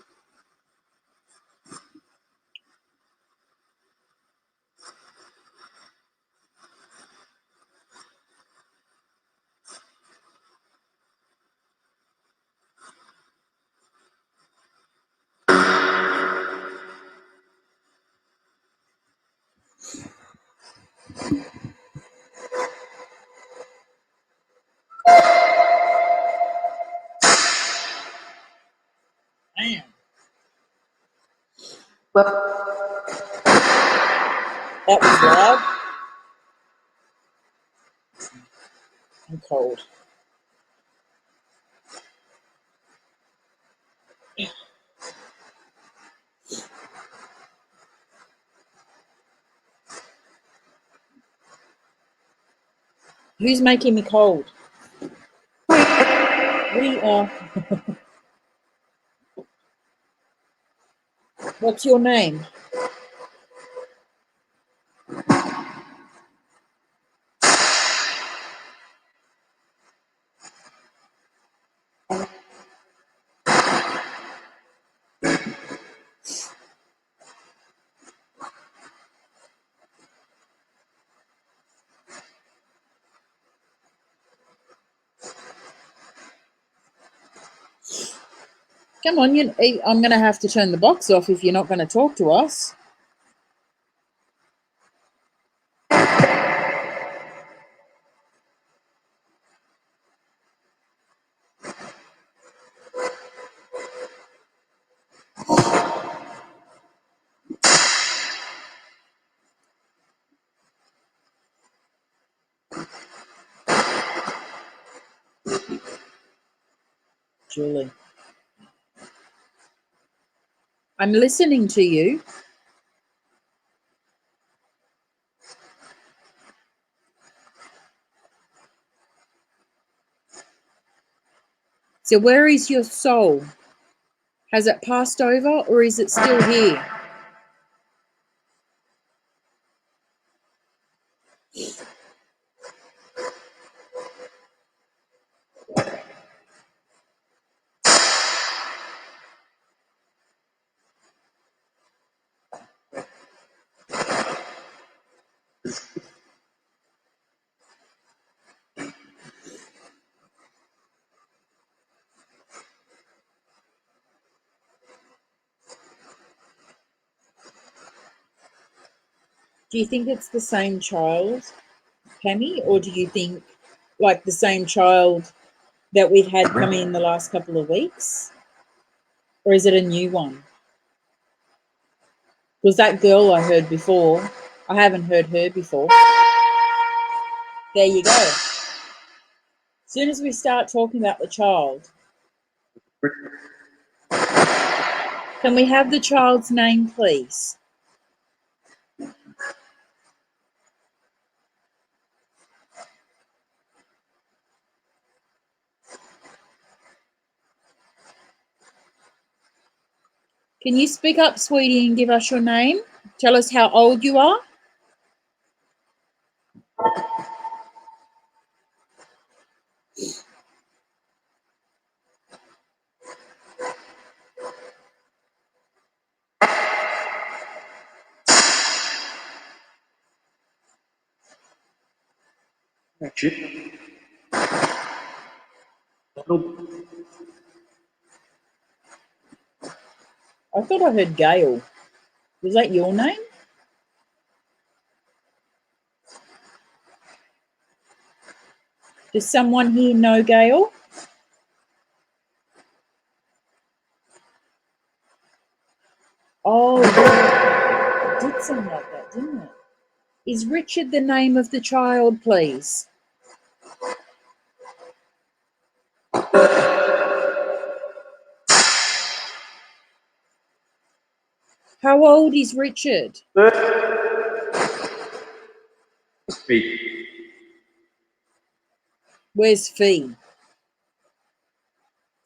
Damn. That was loud. I'm cold. Who's making me cold? We are. What's your name? Come on, I'm going to have to turn the box off if you're not going to talk to us. Julie. I'm listening to you. So where is your soul? Has it passed over or is it still here? Do you think it's the same child, Pammy, or do you think like the same child that we've had come in the last couple of weeks? Or is it a new one? Was that girl I heard before? I haven't heard her before. There you go. As soon as we start talking about the child, can we have the child's name, please? Can you speak up, sweetie, and give us your name? Tell us how old you are. I thought I heard Gail. Was that your name? Does someone here know Gail? Oh, it did sound like that, didn't it? Is Richard the name of the child, please? How old is Richard? Where's Fee?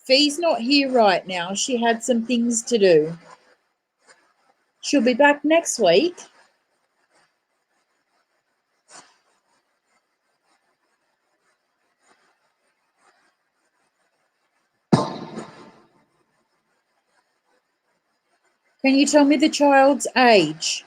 Fee's not here right now. She had some things to do. She'll be back next week. Can you tell me the child's age?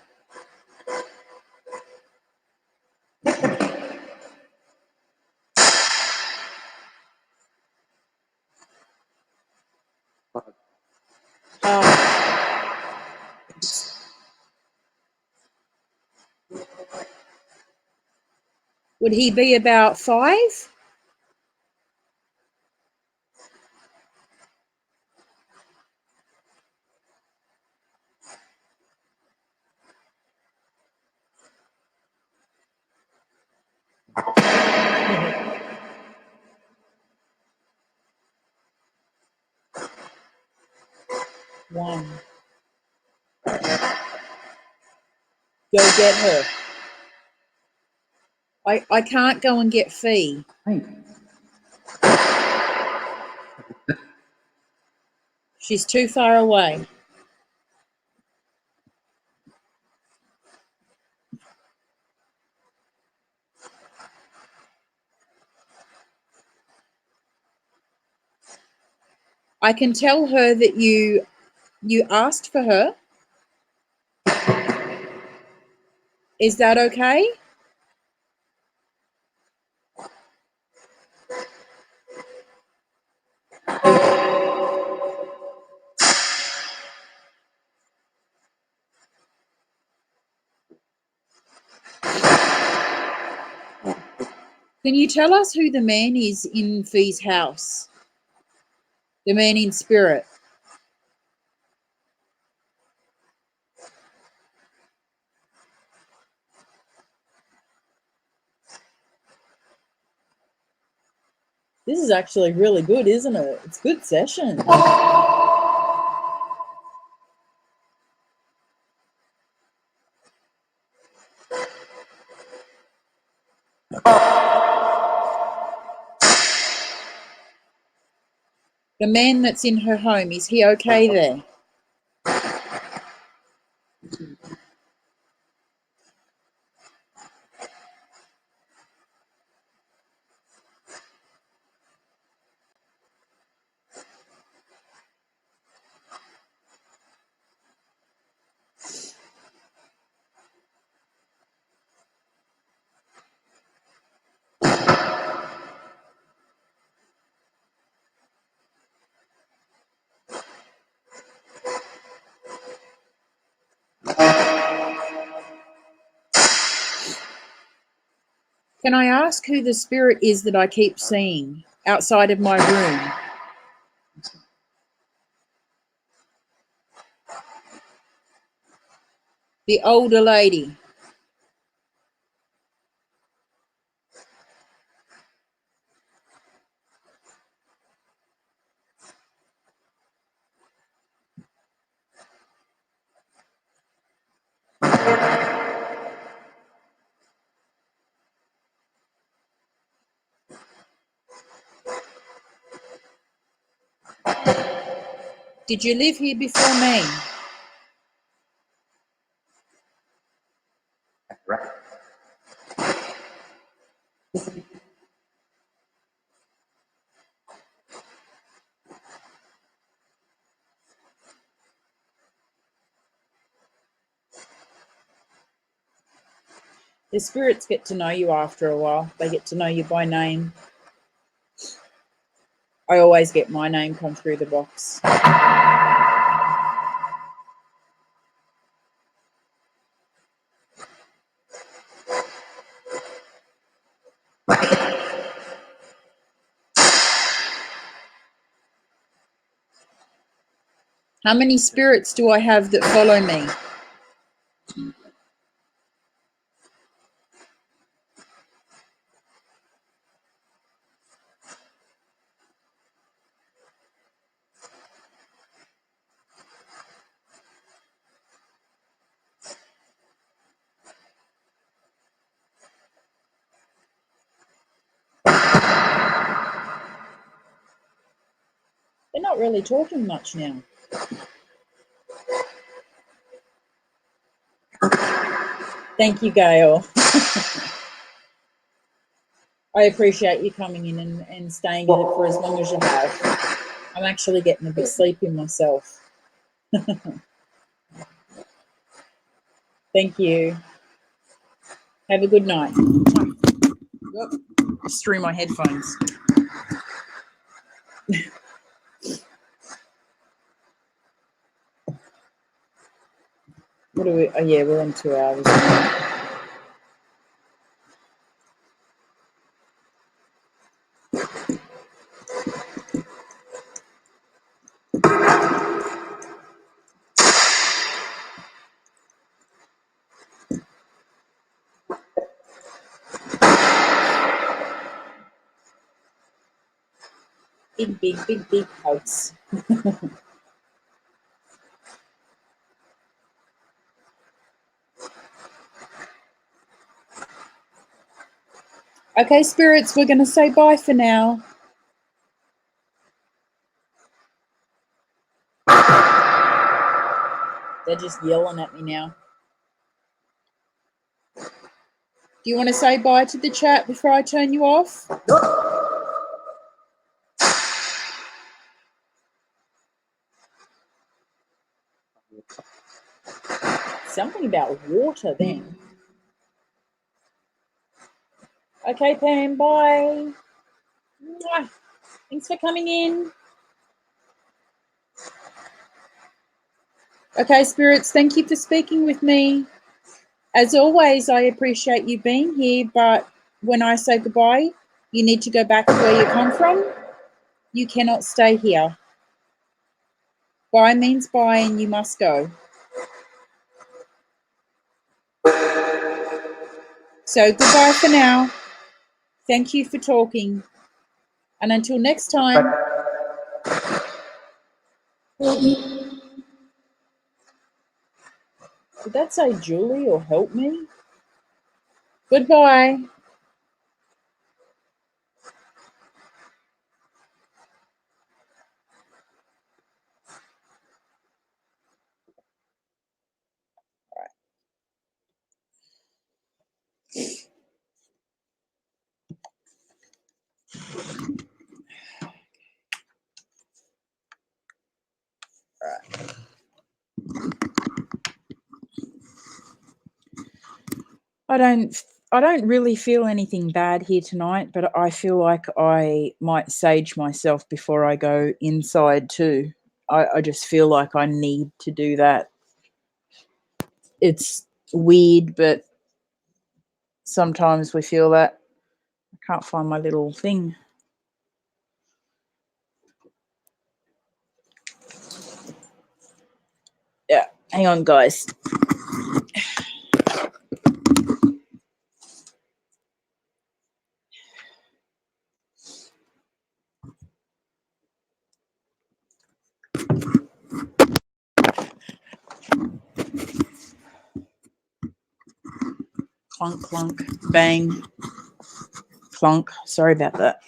Would he be about 5? One. Go get her. I can't go and get Fee. She's too far away. I can tell her that you asked for her. Is that okay? Can you tell us who the man is in Fee's house? The man in spirit. This is actually really good, isn't it? It's a good session. The man that's in her home, is he okay there? Can I ask who the spirit is that I keep seeing outside of my room? The older lady. Did you live here before me? The spirits get to know you after a while. They get to know you by name. I always get my name come through the box. How many spirits do I have that follow me? They're not really talking much now. Thank you, Gail. I appreciate you coming in and staying in it for as long as you have. I'm actually getting a bit sleepy myself. Thank you. Have a good night. Whoop, just threw my headphones. What are we? Oh yeah, we're on 2 hours. Big hugs. Okay, spirits, we're going to say bye for now. They're just yelling at me now. Do you want to say bye to the chat before I turn you off? Something about water then. Okay, Pam, bye. Mwah. Thanks for coming in. Okay, spirits, thank you for speaking with me. As always, I appreciate you being here, but when I say goodbye, you need to go back to where you come from. You cannot stay here. Bye means bye and you must go. So goodbye for now. Thank you for talking. And until next time. Did that say Julie or help me? Goodbye. I don't really feel anything bad here tonight, but I feel like I might sage myself before I go inside too. I just feel like I need to do that. It's weird, but sometimes we feel that. I can't find my little thing. Yeah, hang on, guys. Clunk, clunk, bang, clunk. Sorry about that.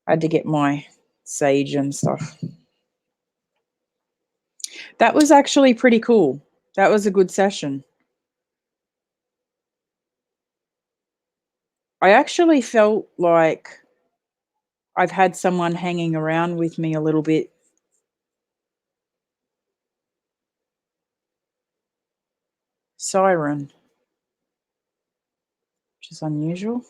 I had to get my sage and stuff. That was actually pretty cool. That was a good session. I actually felt like I've had someone hanging around with me a little bit. Siren, which is unusual.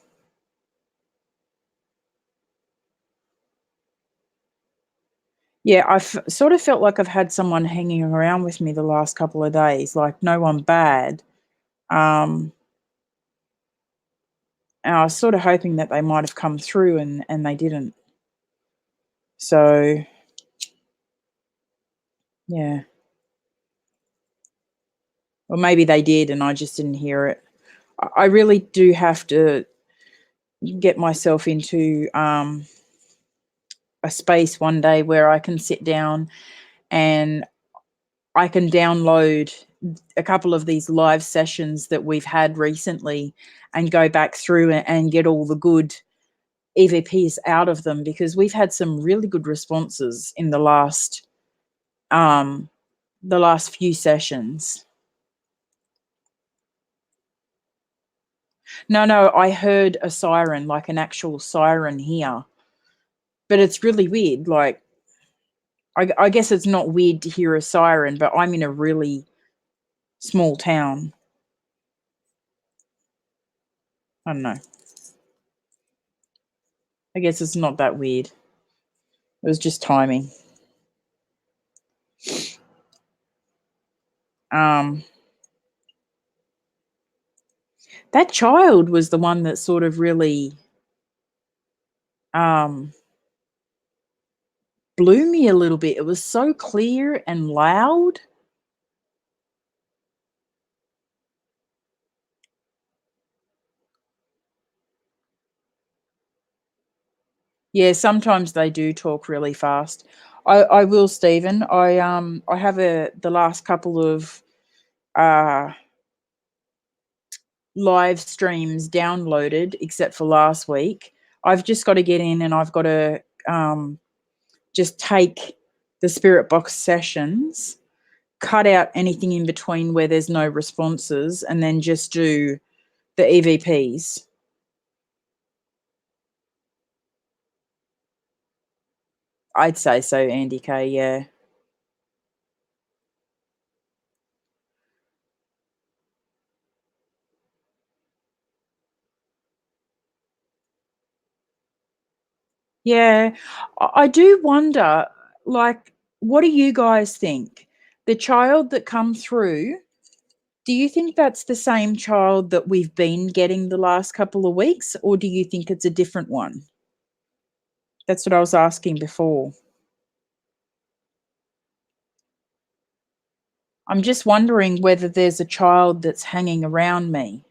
Yeah, sort of felt like I've had someone hanging around with me the last couple of days, like no one bad. And I was sort of hoping that they might have come through and they didn't. So, yeah. Or maybe they did and I just didn't hear it. I really do have to get myself into a space one day where I can sit down and I can download a couple of these live sessions that we've had recently and go back through and get all the good EVPs out of them, because we've had some really good responses in the last few sessions. No, I heard a siren, like an actual siren here. But it's really weird. Like, I guess it's not weird to hear a siren, but I'm in a really small town. I don't know. I guess it's not that weird. It was just timing. That child was the one that sort of really blew me a little bit. It was so clear and loud. Yeah, sometimes they do talk really fast. I will, Stephen. I have the last couple of live streams downloaded, except for last week. I've just got to get in and I've got to just take the spirit box sessions, cut out anything in between where there's no responses, and then just do the EVPs. I'd say so, Andy K. Yeah. Yeah. I do wonder, like, what do you guys think? The child that come through, do you think that's the same child that we've been getting the last couple of weeks, or do you think it's a different one? That's what I was asking before. I'm just wondering whether there's a child that's hanging around me.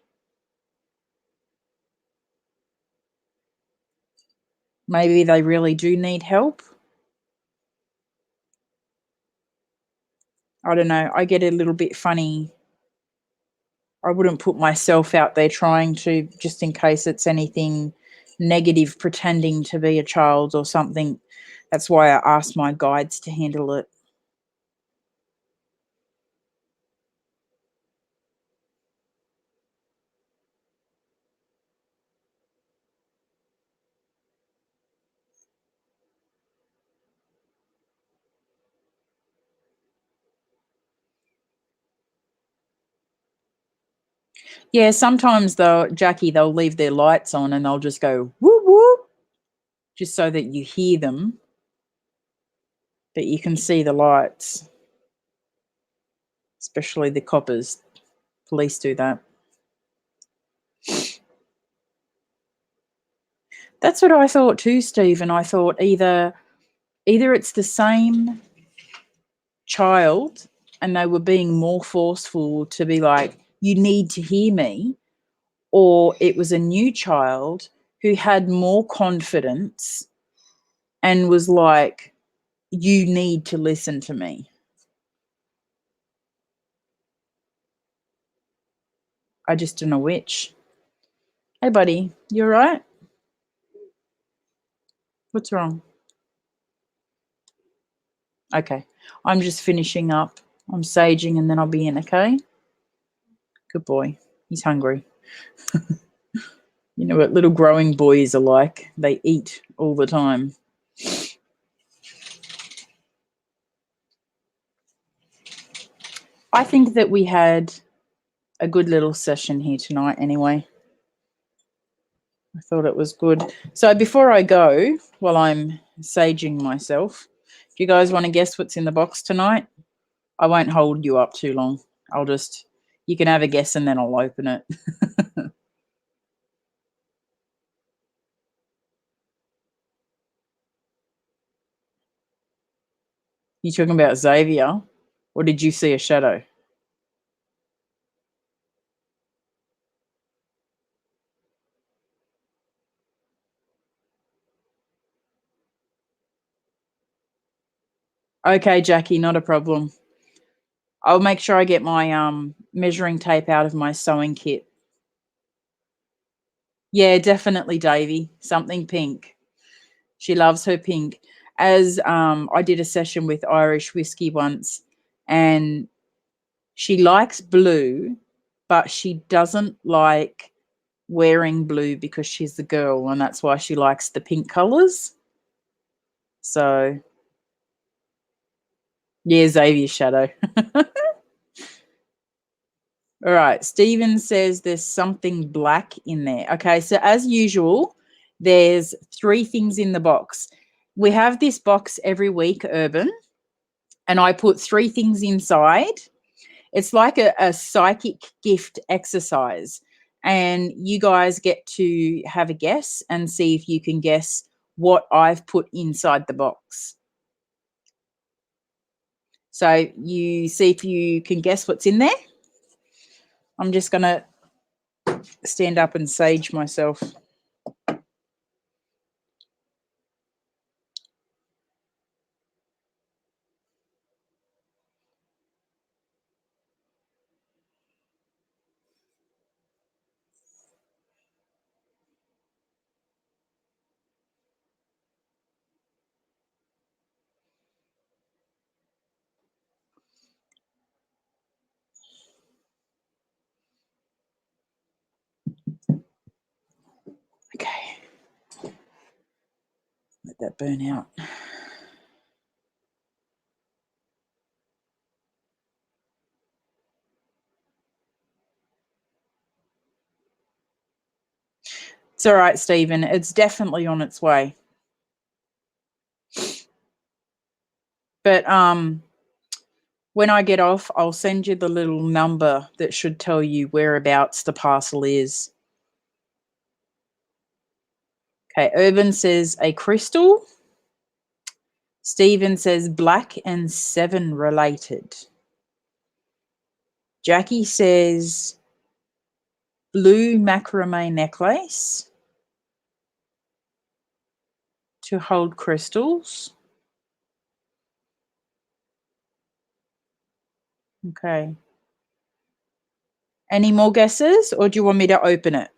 Maybe they really do need help. I don't know. I get a little bit funny. I wouldn't put myself out there trying to, just in case it's anything negative, pretending to be a child or something. That's why I asked my guides to handle it. Yeah, sometimes though, Jackie, they'll leave their lights on and they'll just go whoop whoop, just so that you hear them, but you can see the lights, especially the coppers. Police do that. That's what I thought too, Stephen. I thought either it's the same child and they were being more forceful to be like, you need to hear me, or it was a new child who had more confidence and was like, you need to listen to me. I just don't know which. Hey, buddy, you all right? What's wrong? Okay, I'm just finishing up. I'm saging and then I'll be in, okay? Good boy. He's hungry. You know what little growing boys are like? They eat all the time. I think that we had a good little session here tonight anyway. I thought it was good. So before I go, while I'm saging myself, do you guys want to guess what's in the box tonight? I won't hold you up too long. You can have a guess and then I'll open it. You talking about Xavier, or did you see a shadow? Okay, Jackie, not a problem. I'll make sure I get my measuring tape out of my sewing kit. Yeah, definitely, Davy. Something pink. She loves her pink. As I did a session with Irish whiskey once, and she likes blue, but she doesn't like wearing blue because she's a girl, and that's why she likes the pink colours. So, yeah, Xavier's shadow. All right, Stephen says there's something black in there. Okay, so as usual, there's 3 things in the box. We have this box every week, Urban, and I put 3 things inside. It's like a psychic gift exercise, and you guys get to have a guess and see if you can guess what I've put inside the box. So you see if you can guess what's in there. I'm just going to stand up and sage myself. Okay. Let that burn out. It's all right, Stephen. It's definitely on its way. But when I get off, I'll send you the little number that should tell you whereabouts the parcel is. Okay, Urban says a crystal. Stephen says black and 7 related. Jackie says blue macrame necklace to hold crystals. Okay. Any more guesses, or do you want me to open it?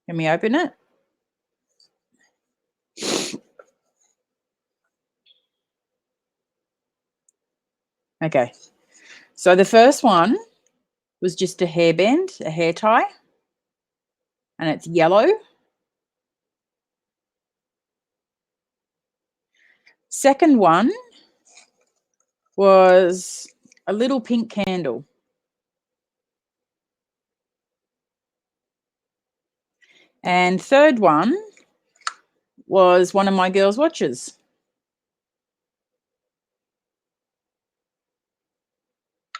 Can we open it? Okay. So the first one was just a hairband, a hair tie. and it's yellow. Second one was a little pink candle. And third one was one of my girls' watches.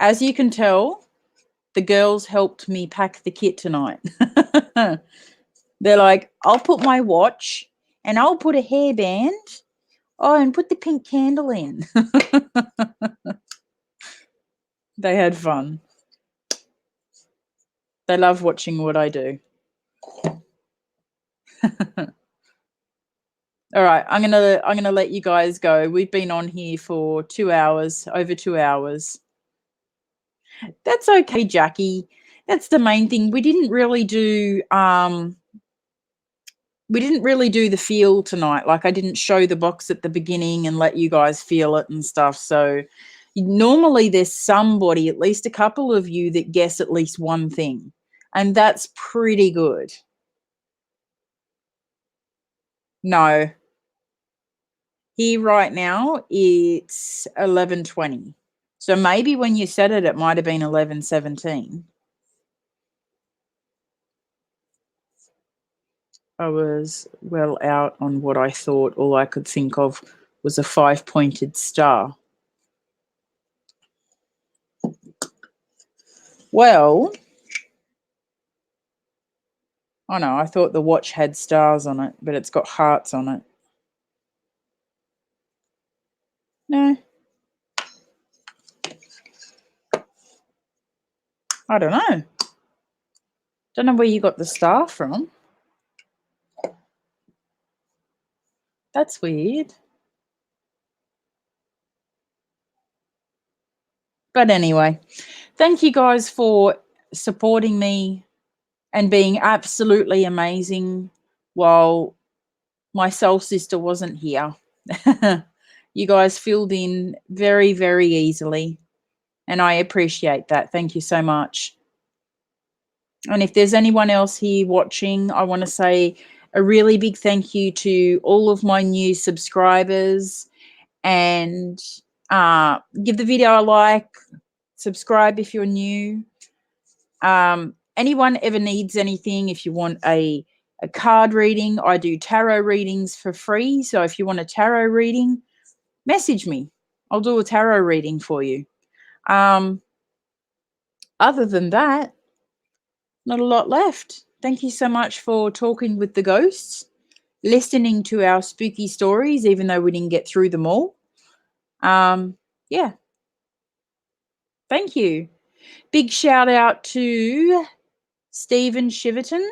As you can tell, the girls helped me pack the kit tonight. They're like, I'll put my watch and I'll put a hairband. Oh, and put the pink candle in. They had fun. They love watching what I do. All right, I'm gonna let you guys go. We've been on here for 2 hours, over 2 hours. That's okay, Jackie. That's the main thing. We didn't really do the feel tonight. Like, I didn't show the box at the beginning and let you guys feel it and stuff. So normally there's somebody, at least a couple of you, that guess at least one thing. And that's pretty good. No. Here right now, it's 11:20. So maybe when you said it, it might have been 11:17. I was well out on what I thought all I could think of was a 5-pointed star. Well, oh no, I thought the watch had stars on it, but it's got hearts on it. No. I don't know. Don't know where you got the star from. That's weird. But anyway, thank you guys for supporting me and being absolutely amazing while my soul sister wasn't here. You guys filled in very, very easily, and I appreciate that. Thank you so much. And if there's anyone else here watching, I want to say a really big thank you to all of my new subscribers, and give the video a like, subscribe if you're new. Anyone ever needs anything, if you want a card reading, I do tarot readings for free. So if you want a tarot reading, message me. I'll do a tarot reading for you. Other than that, not a lot left. Thank you so much for talking with the ghosts, listening to our spooky stories, even though we didn't get through them all. Yeah. Thank you. Big shout out to Stephen Shiverton,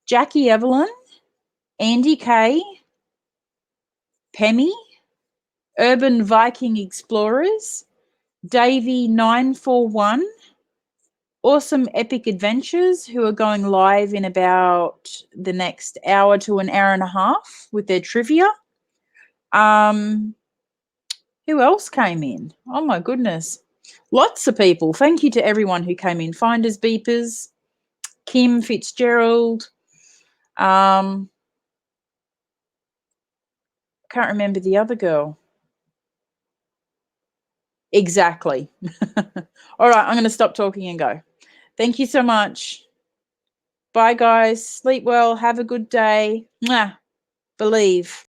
Jackie Evelyn, Andy Kay, Pemmy, Urban Viking Explorers, Davey941, Awesome Epic Adventures, who are going live in about the next hour to an hour and a half with their trivia. Who else came in? Oh my goodness. Lots of people. Thank you to everyone who came in. Finders Beepers, Kim Fitzgerald. Can't remember the other girl. Exactly. All right, I'm going to stop talking and go. Thank you so much. Bye, guys. Sleep well. Have a good day. Mwah. Believe.